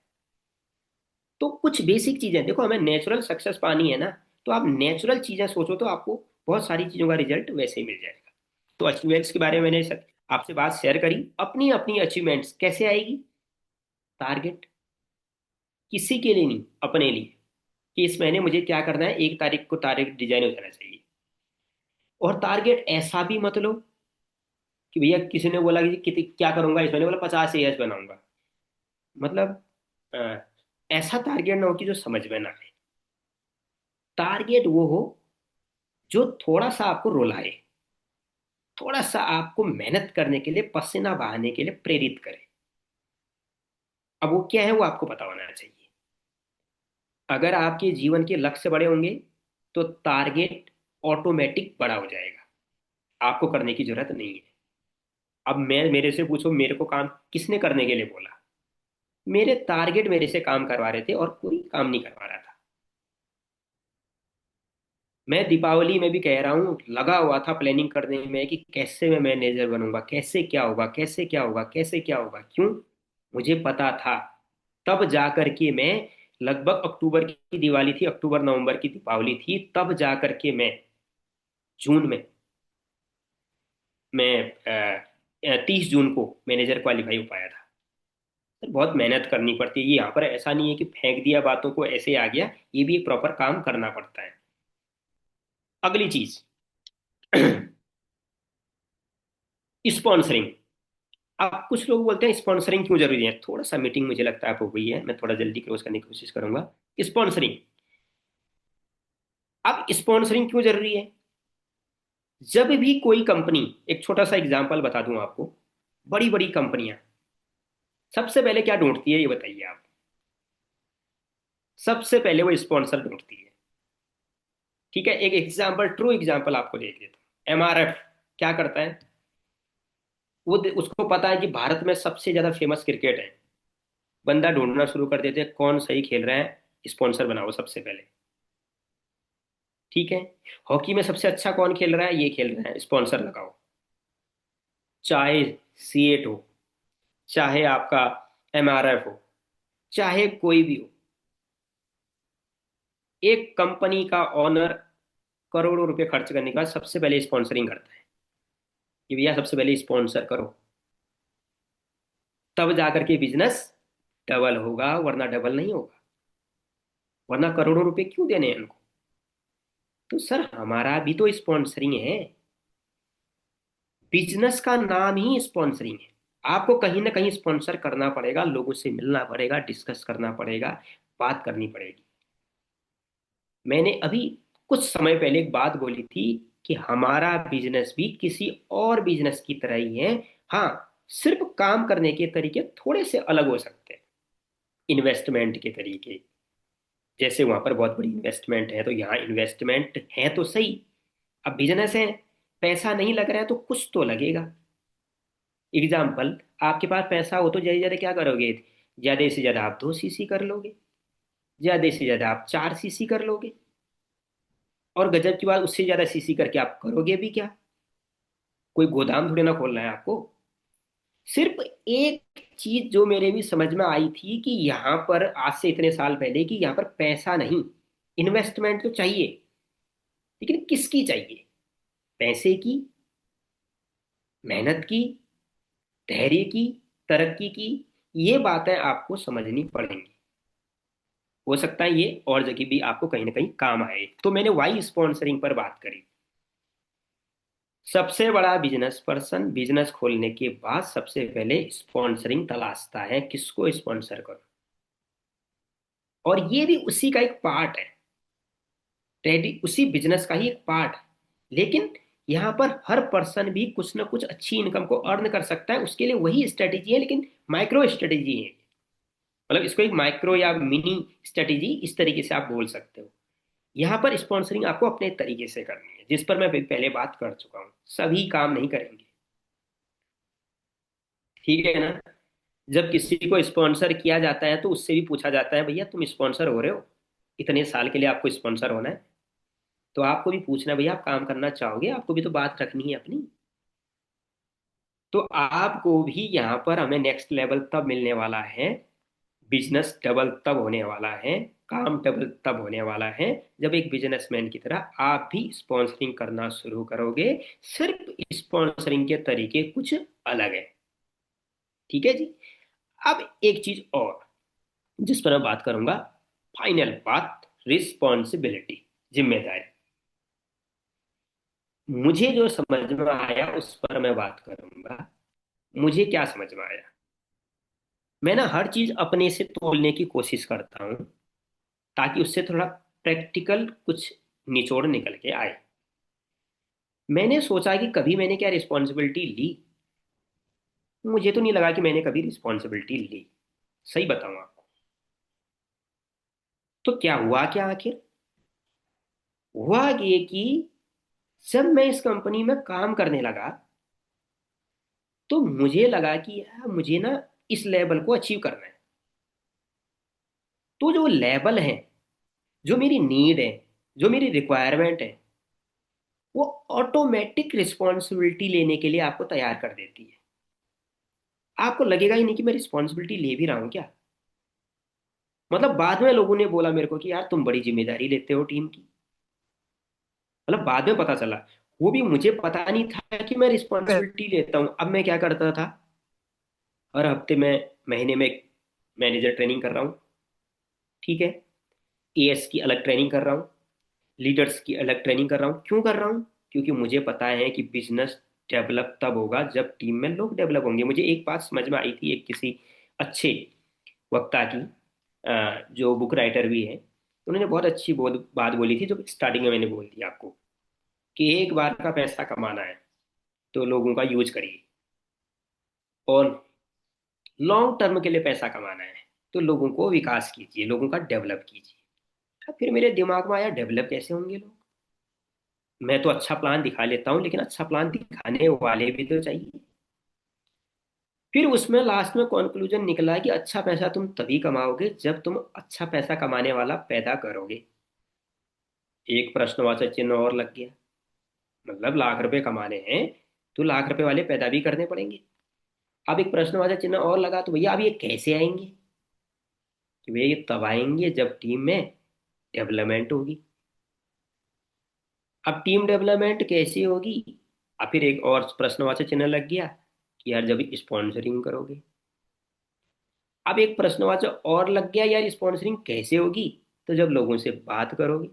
तो कुछ बेसिक चीजें देखो, हमें नेचुरल सक्सेस पानी है ना, तो आप नेचुरल चीजें सोचो तो आपको बहुत सारी चीजों का रिजल्ट वैसे ही मिल जाएगा। तो अचीवमेंट्स के बारे में मैंने आपसे बात शेयर करी। अपनी अपनी अचीवमेंट्स कैसे आएगी, टारगेट, किसी के लिए नहीं, अपने लिए, कि इस महीने मुझे क्या करना है, 1 तारीख को टारगेट डिजाइन हो जाना चाहिए। और टारगेट ऐसा भी मत लो कि भैया किसी ने बोला कि क्या करूंगा इस महीने, बोला 50 AS बनाऊंगा। मतलब अ, ऐसा टारगेट ना हो कि जो समझ में ना आए। टारगेट वो हो जो थोड़ा सा आपको रुलाए, थोड़ा सा आपको मेहनत करने के लिए, पसीना बहाने के लिए प्रेरित करे। अब वो क्या है वो आपको पता होना चाहिए। अगर आपके जीवन के लक्ष्य बड़े होंगे तो टारगेट ऑटोमेटिक बड़ा हो जाएगा, आपको करने की जरूरत नहीं है। अब मैं, मेरे से पूछो मेरे को काम किसने करने के लिए बोला, मेरे टारगेट मेरे से काम करवा रहे थे, और कोई काम नहीं करवा रहा था। मैं दीपावली में भी कह रहा हूँ, लगा हुआ था प्लानिंग करने में कि कैसे मैं मैनेजर बनूंगा, कैसे क्या होगा, कैसे क्या होगा, कैसे क्या होगा। क्यों, मुझे पता था। तब जा करके मैं, लगभग अक्टूबर की दिवाली थी, अक्टूबर नवंबर की दीपावली थी, तब जा करके मैं जून में, मैं 30 जून को मैनेजर क्वालिफाई हो पाया था। सर बहुत मेहनत करनी पड़ती है, ये यहाँ पर ऐसा नहीं है कि फेंक दिया बातों को ऐसे आ गया, ये भी एक प्रॉपर काम करना पड़ता है। अगली चीज, स्पॉन्सरिंग। अब कुछ लोग बोलते हैं स्पॉन्सरिंग क्यों जरूरी है, थोड़ा सा मीटिंग मुझे लगता है आप हो गई है, मैं थोड़ा जल्दी क्लोज करने की कोशिश करूंगा। स्पॉन्सरिंग, अब स्पॉन्सरिंग क्यों जरूरी है। जब भी कोई कंपनी, एक छोटा सा एग्जांपल बता दूं आपको, बड़ी बड़ी कंपनियां सबसे पहले क्या ढूंढती है ये बताइए आप। सबसे पहले वो स्पॉन्सर ढूंढती है। ठीक है, एक एग्जांपल, ट्रू एग्जांपल आपको दे देता हूं। MRF क्या करता है, वो उसको पता है कि भारत में सबसे ज्यादा फेमस क्रिकेट है, बंदा ढूंढना शुरू कर देते हैं कौन सही खेल रहा है, स्पॉन्सर बनाओ सबसे पहले। ठीक है, हॉकी में सबसे अच्छा कौन खेल रहा है, ये खेल रहा है, स्पॉन्सर लगाओ। चाहे C8 हो, चाहे आपका MRF हो, चाहे कोई भी हो, एक कंपनी का ऑनर करोड़ों रुपए खर्च करने के बाद सबसे पहले स्पॉन्सरिंग करता है कि भैया सबसे पहले स्पॉन्सर करो, तब जाकर के बिजनेस डबल होगा, वरना डबल नहीं होगा। वरना करोड़ों रुपए क्यों देने हैं उनको। तो सर हमारा भी तो स्पॉन्सरिंग है, बिजनेस का नाम ही स्पॉन्सरिंग है। आपको कहीं ना कहीं स्पॉन्सर करना पड़ेगा, लोगों से मिलना पड़ेगा, डिस्कस करना पड़ेगा, बात करनी पड़ेगी। मैंने अभी कुछ समय पहले एक बात बोली थी कि हमारा बिजनेस भी किसी और बिजनेस की तरह ही है। हाँ, सिर्फ काम करने के तरीके थोड़े से अलग हो सकते हैं। इन्वेस्टमेंट के तरीके, जैसे वहां पर बहुत बड़ी इन्वेस्टमेंट है तो यहाँ इन्वेस्टमेंट है तो सही। अब बिजनेस है, पैसा नहीं लग रहा है तो कुछ तो लगेगा। एग्जाम्पल, आपके पास पैसा हो तो ज्यादा ज्यादा क्या करोगे, ज्यादा से ज्यादा आप 2 CC कर लोगे। ज्यादा से ज्यादा आप 4 सीसी कर लोगे। और गजब की बात, उससे ज्यादा सीसी करके आप करोगे भी क्या? कोई गोदाम थोड़ी ना खोलना है आपको। सिर्फ एक चीज जो मेरे भी समझ में आई थी कि यहाँ पर आज से इतने साल पहले, कि यहाँ पर पैसा नहीं, इन्वेस्टमेंट तो चाहिए, लेकिन किसकी चाहिए? पैसे की, मेहनत की, धैर्य की, तरक्की की। ये बातें आपको समझनी पड़ेंगी। हो सकता है ये और जगह भी आपको कहीं ना कहीं काम आए। तो मैंने वाई स्पॉन्सरिंग पर बात करी। सबसे बड़ा बिजनेस पर्सन बिजनेस खोलने के बाद सबसे पहले स्पॉन्सरिंग तलाशता है, किसको स्पॉन्सर करो। और ये भी उसी का एक पार्ट है, ट्रेडिंग उसी बिजनेस का ही एक पार्ट है। लेकिन यहाँ पर हर पर्सन भी कुछ ना कुछ अच्छी इनकम को अर्न कर सकता है, उसके लिए वही स्ट्रेटेजी है, लेकिन माइक्रो स्ट्रेटेजी है। मतलब इसको एक माइक्रो या मिनी स्ट्रेटेजी इस तरीके से आप बोल सकते हो। यहाँ पर स्पॉन्सरिंग आपको अपने तरीके से करनी है, जिस पर मैं पहले बात कर चुका हूँ। सभी काम नहीं करेंगे, ठीक है ना? जब किसी को स्पॉन्सर किया जाता है तो उससे भी पूछा जाता है, भैया तुम स्पॉन्सर हो रहे हो, इतने साल के लिए आपको स्पॉन्सर होना है, तो आपको भी पूछना है, भैया आप काम करना चाहोगे? आपको भी तो बात रखनी है अपनी। तो आपको भी यहाँ पर हमें नेक्स्ट लेवल तब मिलने वाला है, बिजनेस डबल तब होने वाला है, काम डबल तब होने वाला है, जब एक बिजनेसमैन की तरह आप भी स्पॉन्सरिंग करना शुरू करोगे। सिर्फ स्पॉन्सरिंग के तरीके कुछ अलग है, ठीक है जी। अब एक चीज और जिस पर मैं बात करूंगा, फाइनल बात, रिस्पॉन्सिबिलिटी, जिम्मेदारी। मुझे जो समझ में आया उस पर मैं बात करूंगा। मुझे क्या समझ में आया, मैं ना हर चीज अपने से तोलने की कोशिश करता हूँ, ताकि उससे थोड़ा प्रैक्टिकल कुछ निचोड़ निकल के आए। मैंने सोचा कि कभी मैंने क्या रिस्पॉन्सिबिलिटी ली? मुझे तो नहीं लगा कि मैंने कभी रिस्पॉन्सिबिलिटी ली, सही बताऊं आपको। तो क्या हुआ, क्या आखिर हुआ ये कि जब मैं इस कंपनी में काम करने लगा, तो मुझे लगा कि यार मुझे ना इस लेवल को अचीव करना है। तो जो लेवल है, जो मेरी नीड है, जो मेरी रिक्वायरमेंट है, वो ऑटोमेटिक रिस्पॉन्सिबिलिटी लेने के लिए आपको तैयार कर देती है। आपको लगेगा ही नहीं कि मैं रिस्पॉन्सिबिलिटी ले भी रहा हूँ क्या। मतलब बाद में लोगों ने बोला मेरे को कि यार तुम बड़ी जिम्मेदारी लेते हो टीम की। मतलब बाद में पता चला, वो भी मुझे पता नहीं था कि मैं रिस्पॉन्सिबिलिटी लेता हूँ। अब मैं क्या करता था, हर हफ्ते में, महीने में एक मैनेजर ट्रेनिंग कर रहा हूँ, ठीक है, एएस की अलग ट्रेनिंग कर रहा हूँ, लीडर्स की अलग ट्रेनिंग कर रहा हूँ। क्यों कर रहा हूँ? क्योंकि मुझे पता है कि बिजनेस डेवलप तब होगा जब टीम में लोग डेवलप होंगे। मुझे एक बात समझ में आई थी, एक किसी अच्छे वक्ता की, जो बुक राइटर भी है, उन्होंने बहुत अच्छी बात बोली थी, जो स्टार्टिंग में मैंने बोल दी आपको, कि एक बार का पैसा कमाना है तो लोगों का यूज करिए, और लॉन्ग टर्म के लिए पैसा कमाना है तो लोगों को विकास कीजिए, लोगों का डेवलप कीजिए। अब फिर मेरे दिमाग में आया, डेवलप कैसे होंगे लोग? मैं तो अच्छा प्लान दिखा लेता हूँ, लेकिन अच्छा प्लान दिखाने वाले भी तो चाहिए। फिर उसमें लास्ट में कंक्लूजन निकला कि अच्छा पैसा तुम तभी कमाओगे जब तुम अच्छा पैसा कमाने वाला पैदा करोगे। एक प्रश्नवाचक चिन्ह और लग गया। मतलब लाख रुपए कमाने हैं तो लाख रुपए वाले पैदा भी करने पड़ेंगे। अब एक प्रश्नवाचक चिन्ह और लगा, तो भैया अब ये कैसे आएंगे? कि भैया ये तब आएंगे जब टीम में डेवलपमेंट होगी। अब टीम डेवलपमेंट कैसी होगी? अब फिर एक और प्रश्नवाचक चिन्ह लग गया कि यार जब स्पॉन्सरिंग करोगे। अब एक प्रश्नवाचक और लग गया, यार स्पॉन्सरिंग कैसे होगी? तो जब लोगों से बात करोगे।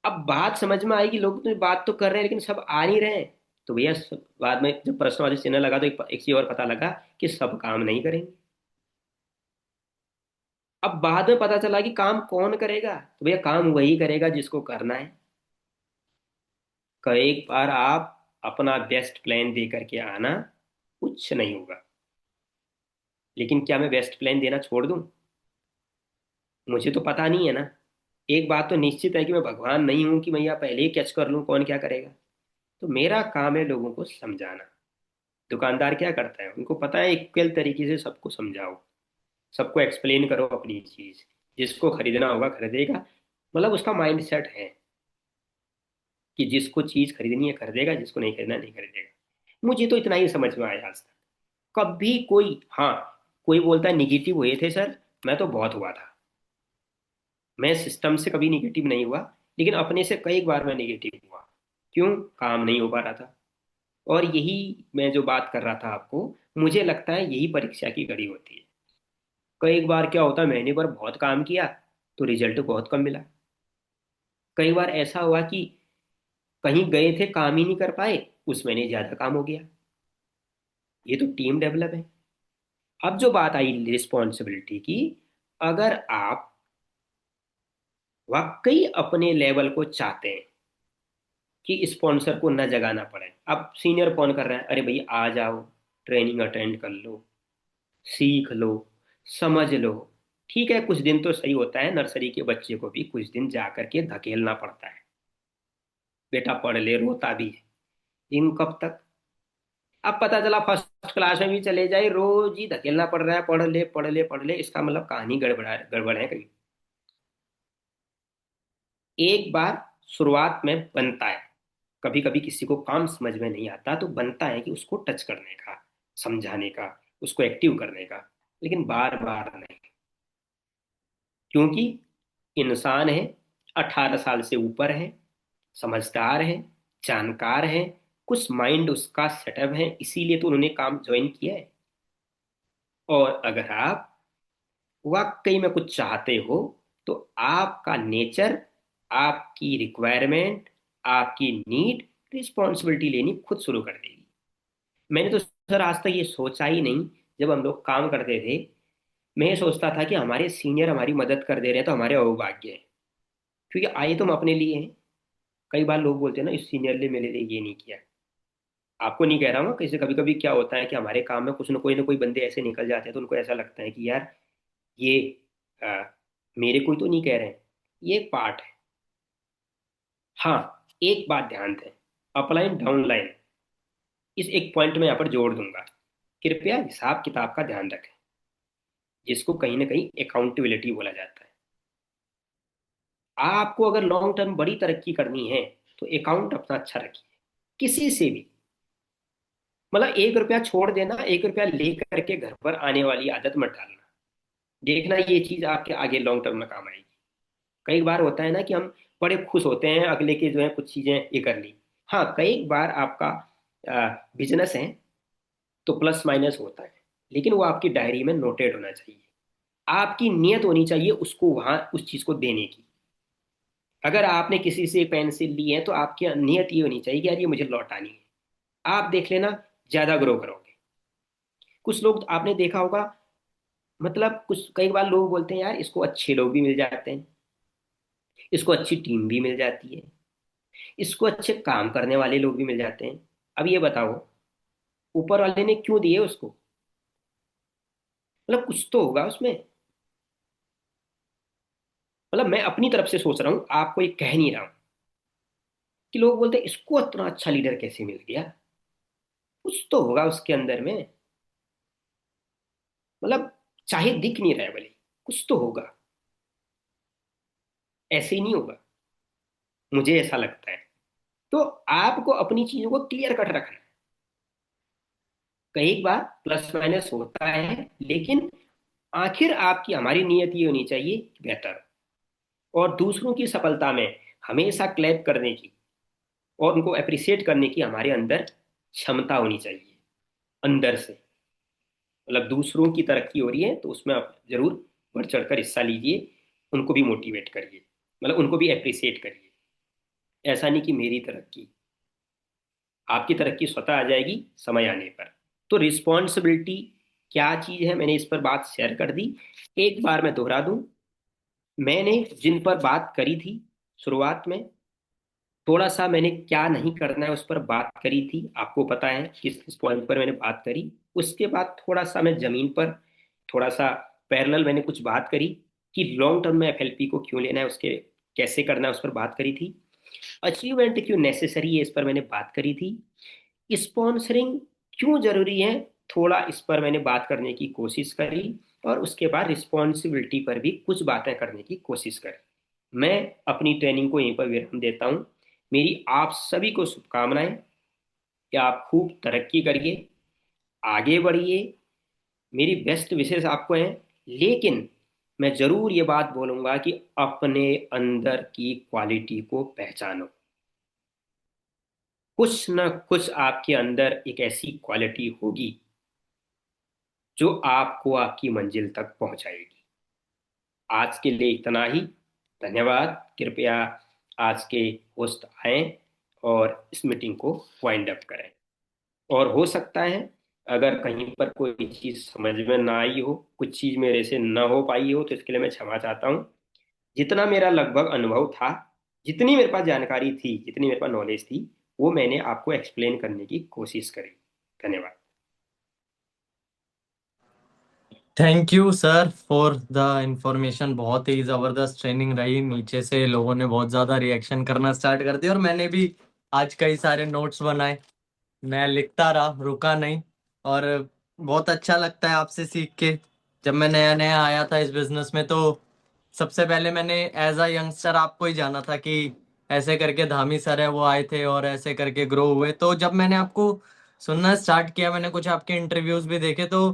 अब बात समझ में आएगी, लोग तो बात तो कर रहे हैं लेकिन सब आ नहीं रहे हैं। तो भैया बाद में जब प्रश्नवाचक चिन्ह लगा तो एक चीज और पता लगा, कि सब काम नहीं करेंगे। अब बाद में पता चला कि काम कौन करेगा, तो भैया काम वही करेगा जिसको करना है। कई बार आप अपना बेस्ट प्लान दे करके आना, कुछ नहीं होगा। लेकिन क्या मैं बेस्ट प्लान देना छोड़ दूं? मुझे तो पता नहीं है ना। एक बात तो निश्चित है कि मैं भगवान नहीं हूं कि भैया पहले ही कैच कर लूं कौन क्या करेगा। तो मेरा काम है लोगों को समझाना। दुकानदार क्या करता है, उनको पता है इक्वल तरीके से सबको समझाओ। सबको एक्सप्लेन करो अपनी चीज, जिसको खरीदना होगा खरीदेगा। मतलब उसका माइंड सेट है कि जिसको चीज खरीदनी है खरीदेगा, जिसको नहीं खरीदना नहीं खरीदेगा। मुझे तो इतना ही समझ में आया आज तक। कभी कोई, हाँ, कोई बोलता है निगेटिव हुए थे सर, मैं तो बहुत हुआ था। मैं सिस्टम से कभी निगेटिव नहीं हुआ, लेकिन अपने से कई बार मैं निगेटिव हुआ। क्यों? काम नहीं हो पा रहा था। और यही मैं जो बात कर रहा था आपको, मुझे लगता है यही परीक्षा की कड़ी होती है। कई बार क्या होता है, महीने पर बहुत काम किया तो रिजल्ट बहुत कम मिला। कई बार ऐसा हुआ कि कहीं गए थे काम ही नहीं कर पाए, उस महीने ज्यादा काम हो गया। ये तो टीम डेवलप है। अब जो बात आई रिस्पॉन्सिबिलिटी की, अगर आप वाकई अपने लेवल को चाहते हैं कि स्पॉन्सर को न जगाना पड़े, अब सीनियर फोन कर रहा है, अरे भाई आ जाओ, ट्रेनिंग अटेंड कर लो, सीख लो, समझ लो। ठीक है, कुछ दिन तो सही होता है, नर्सरी के बच्चे को भी कुछ दिन जा करके धकेलना पड़ता है, बेटा पढ़ ले, रोता भी है। इन कब तक? अब पता चला फर्स्ट क्लास में भी चले जाए, रोज ही धकेलना पड़ रहा है, पढ़ ले पढ़ ले पढ़ ले, इसका मतलब कहानी गड़बड़ है कहीं। एक बार शुरुआत में बनता है, कभी कभी किसी को काम समझ में नहीं आता तो बनता है कि उसको टच करने का, समझाने का, उसको एक्टिव करने का, लेकिन बार बार नहीं। क्योंकि इंसान है, 18 साल से ऊपर है, समझदार है, जानकार है, कुछ माइंड उसका सेटअप है, इसीलिए तो उन्होंने काम ज्वाइन किया है। और अगर आप वाकई में कुछ चाहते हो, तो आपका नेचर, आपकी रिक्वायरमेंट, आपकी नीड रिस्पॉन्सिबिलिटी लेनी खुद शुरू कर देगी। मैंने तो सर आज तक ये सोचा ही नहीं। जब हम लोग काम करते थे, मैं ये सोचता था कि हमारे सीनियर हमारी मदद कर दे रहे हैं तो हमारे अहोभाग्य है, क्योंकि आए तुम अपने लिए हैं। कई बार लोग बोलते हैं ना, इस सीनियर ने मेरे लिए ये नहीं किया। आपको नहीं कह रहा हूँ, कैसे कभी कभी क्या होता है कि हमारे काम में कुछ ना कोई बंदे ऐसे निकल जाते हैं तो उनको ऐसा लगता है कि यार ये आ, मेरे कोई तो नहीं कह रहे हैं। ये एक पार्ट है। हाँ, एक बात ध्यान दें, अपलाइन डाउनलाइन, इस एक पॉइंट में यहाँ पर जोड़ दूंगा। कृपया हिसाब किताब का ध्यान रखें, जिसको कहीं ना कहीं अकाउंटेबिलिटी बोला जाता है। आपको अगर लॉन्ग टर्म बड़ी तरक्की करनी है तो अकाउंट अपना अच्छा रखिए, किसी से भी। मतलब 1 रुपया छोड़ देना, 1 रुपया लेकर के घर पर आने वाली आदत मत डालना। देखना ये चीज आपके आगे लॉन्ग टर्म में काम आएगी। कई बार होता है ना कि हम बड़े खुश होते हैं, अगले के जो है कुछ चीजें ये कर ली। हाँ, कई बार आपका बिजनेस है तो प्लस माइनस होता है, लेकिन वो आपकी डायरी में नोटेड होना चाहिए। आपकी नियत होनी चाहिए उसको वहां उस चीज को देने की। अगर आपने किसी से पेंसिल ली है तो आपकी नियत ये होनी चाहिए कि यार ये मुझे लौटानी है। आप देख लेना, ज्यादा ग्रो करोगे। कुछ लोग आपने देखा होगा, मतलब कुछ कई बार लोग बोलते हैं यार इसको अच्छे लोग भी मिल जाते हैं, इसको अच्छी टीम भी मिल जाती है, इसको अच्छे काम करने वाले लोग भी मिल जाते हैं। अब ये बताओ, ऊपर वाले ने क्यों दिए उसको? मतलब कुछ तो होगा उसमें। मतलब मैं अपनी तरफ से सोच रहा हूँ, आपको ये कह नहीं रहा हूँ कि लोग बोलते हैं इसको इतना अच्छा लीडर कैसे मिल गया। कुछ तो होगा उसके अंदर में। मतलब चाहे दिख नहीं रहा है भले, कुछ तो होगा। ऐसे ही नहीं होगा, मुझे ऐसा लगता है। तो आपको अपनी चीजों को क्लियर कट रखना है। कई बार प्लस माइनस होता है, लेकिन आखिर आपकी हमारी नियत ये होनी चाहिए कि बेहतर, और दूसरों की सफलता में हमेशा क्लैप करने की और उनको अप्रिशिएट करने की हमारे अंदर क्षमता होनी चाहिए, अंदर से। मतलब दूसरों की तरक्की हो रही है तो उसमें आप जरूर बढ़ चढ़कर हिस्सा लीजिए, उनको भी मोटिवेट करिए, मतलब उनको भी अप्रिशिएट करिए। ऐसा नहीं कि मेरी तरक्की, आपकी तरक्की स्वतः आ जाएगी समय आने पर। तो रिस्पॉन्सिबिलिटी क्या चीज है, मैंने इस पर बात शेयर कर दी। एक बार मैं दोहरा दूं, मैंने जिन पर बात करी थी शुरुआत में, थोड़ा सा मैंने क्या नहीं करना है उस पर बात करी थी, आपको पता है किस किस पॉइंट पर मैंने बात करी। उसके बाद थोड़ा सा मैं जमीन पर, थोड़ा सा पैरेलल मैंने कुछ बात करी कि लॉन्ग टर्म में एफएलपी को क्यों लेना है, उसके कैसे करना है उस पर बात करी थी। अचीवमेंट क्यों नेसेसरी है इस पर मैंने बात करी थी। स्पॉन्सरिंग क्यों जरूरी है, थोड़ा इस पर मैंने बात करने की कोशिश करी, और उसके बाद रिस्पॉन्सिबिलिटी पर भी कुछ बातें करने की कोशिश करी। मैं अपनी ट्रेनिंग को यहीं पर विराम देता हूँ। मेरी आप सभी को शुभकामनाएं कि आप खूब तरक्की करिए, आगे बढ़िए। मेरी बेस्ट विशेष आपको हैं। लेकिन मैं जरूर ये बात बोलूंगा कि अपने अंदर की क्वालिटी को पहचानो। कुछ न कुछ आपके अंदर एक ऐसी क्वालिटी होगी जो आपको आपकी मंजिल तक पहुंचाएगी। आज के लिए इतना ही। धन्यवाद। कृपया आज के होस्ट आए और इस मीटिंग को वाइंड अप करें। और हो सकता है अगर कहीं पर कोई चीज़ समझ में ना आई हो, कुछ चीज़ मेरे से ना हो पाई हो, तो इसके लिए मैं क्षमा चाहता हूँ। जितना मेरा लगभग अनुभव था, जितनी मेरे पास जानकारी थी, जितनी मेरे पास नॉलेज थी, वो मैंने आपको एक्सप्लेन करने की कोशिश करी। धन्यवाद। Thank you sir for the information. बहुत ही जबरदस्त ट्रेनिंग रही। नीचे से लोगों ने बहुत ज्यादा रिएक्शन करना स्टार्ट कर दिया और मैंने भी आज कई सारे नोट्स बनाए। मैं लिखता रहा, रुका नहीं। और बहुत अच्छा लगता है आपसे सीख के। जब मैं नया नया आया था इस बिजनेस में तो सबसे पहले मैंने एज अ यंगस्टर आपको ही जाना था कि ऐसे करके धामी सर है वो आए थे और ऐसे करके ग्रो हुए। तो जब मैंने आपको सुनना स्टार्ट किया, मैंने कुछ आपके इंटरव्यूज भी देखे, तो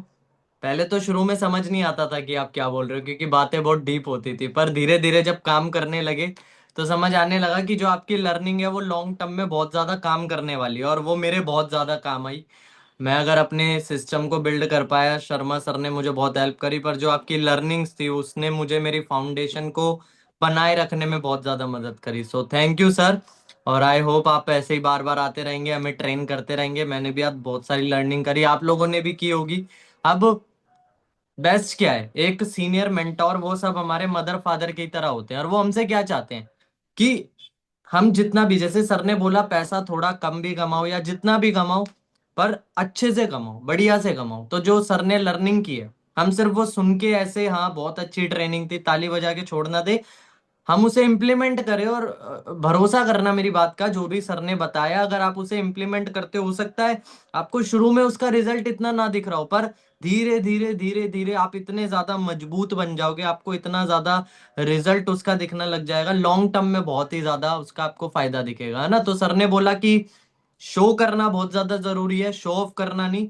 पहले तो शुरू में समझ नहीं आता था कि आप क्या बोल रहे हो, क्योंकि बातें बहुत डीप होती थी। पर धीरे धीरे जब काम करने लगे तो समझ आने लगा कि जो आपकी लर्निंग है वो लॉन्ग टर्म में बहुत ज्यादा काम करने वाली है, और वो मेरे बहुत ज्यादा काम आई। मैं अगर अपने सिस्टम को बिल्ड कर पाया, शर्मा सर ने मुझे बहुत हेल्प करी, पर जो आपकी लर्निंग्स थी उसने मुझे मेरी फाउंडेशन को बनाए रखने में बहुत ज्यादा मदद करी। So thank you sir. और आई होप आप ऐसे ही बार बार आते रहेंगे, हमें ट्रेन करते रहेंगे। मैंने भी आज बहुत सारी लर्निंग करी, आप लोगों ने भी की होगी। अब बेस्ट क्या है, एक सीनियर मेंटोर, वो सब हमारे मदर फादर की तरह होते हैं, और वो हमसे क्या चाहते हैं कि हम जितना भी, जैसे सर ने बोला, पैसा थोड़ा कम भी कमाओ या जितना भी कमाओ, पर अच्छे से कमाओ, बढ़िया से कमाओ। तो जो सर ने लर्निंग की है, हम सिर्फ वो सुन के ऐसे, हाँ बहुत अच्छी ट्रेनिंग थी, ताली बजा के छोड़ना दे। हम उसे इम्प्लीमेंट करें, और भरोसा करना मेरी बात का, जो भी सर ने बताया अगर आप उसे इम्प्लीमेंट करते हो सकता है आपको शुरू में उसका रिजल्ट इतना ना दिख रहा हो, पर धीरे धीरे धीरे धीरे आप इतने ज्यादा मजबूत बन जाओगे, आपको इतना ज्यादा रिजल्ट उसका दिखने लग जाएगा, लॉन्ग टर्म में बहुत ही ज्यादा उसका आपको फायदा दिखेगा, है ना। तो सर ने बोला कि शो करना बहुत ज्यादा जरूरी है, शो ऑफ करना नहीं।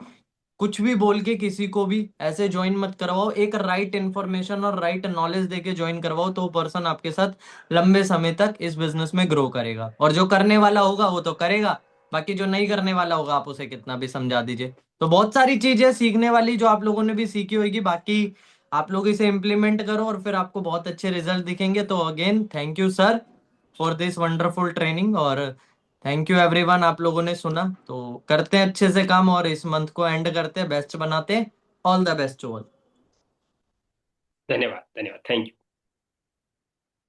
कुछ भी बोल के किसी को भी ऐसे ज्वाइन मत करवाओ, एक राइट इन्फॉर्मेशन और राइट नॉलेज देके ज्वाइन करवाओ, तो वो पर्सन आपके साथ लंबे समय तक इस बिजनेस में ग्रो करेगा। और जो करने वाला होगा वो तो करेगा, बाकी जो नहीं करने वाला होगा आप उसे कितना भी समझा दीजिए। तो बहुत सारी चीजें सीखने वाली जो आप लोगों ने भी सीखी होगी, बाकी आप लोग इसे इम्प्लीमेंट करो और फिर आपको बहुत अच्छे रिजल्ट दिखेंगे। तो again thank you sir for this wonderful training, और थैंक यू एवरीवन। आप लोगों ने सुना तो करते हैं अच्छे से काम, और इस मंथ को एंड करते हैं, बेस्ट बनाते हैं। All the best to all. धन्यवाद। धन्यवाद। Thank you.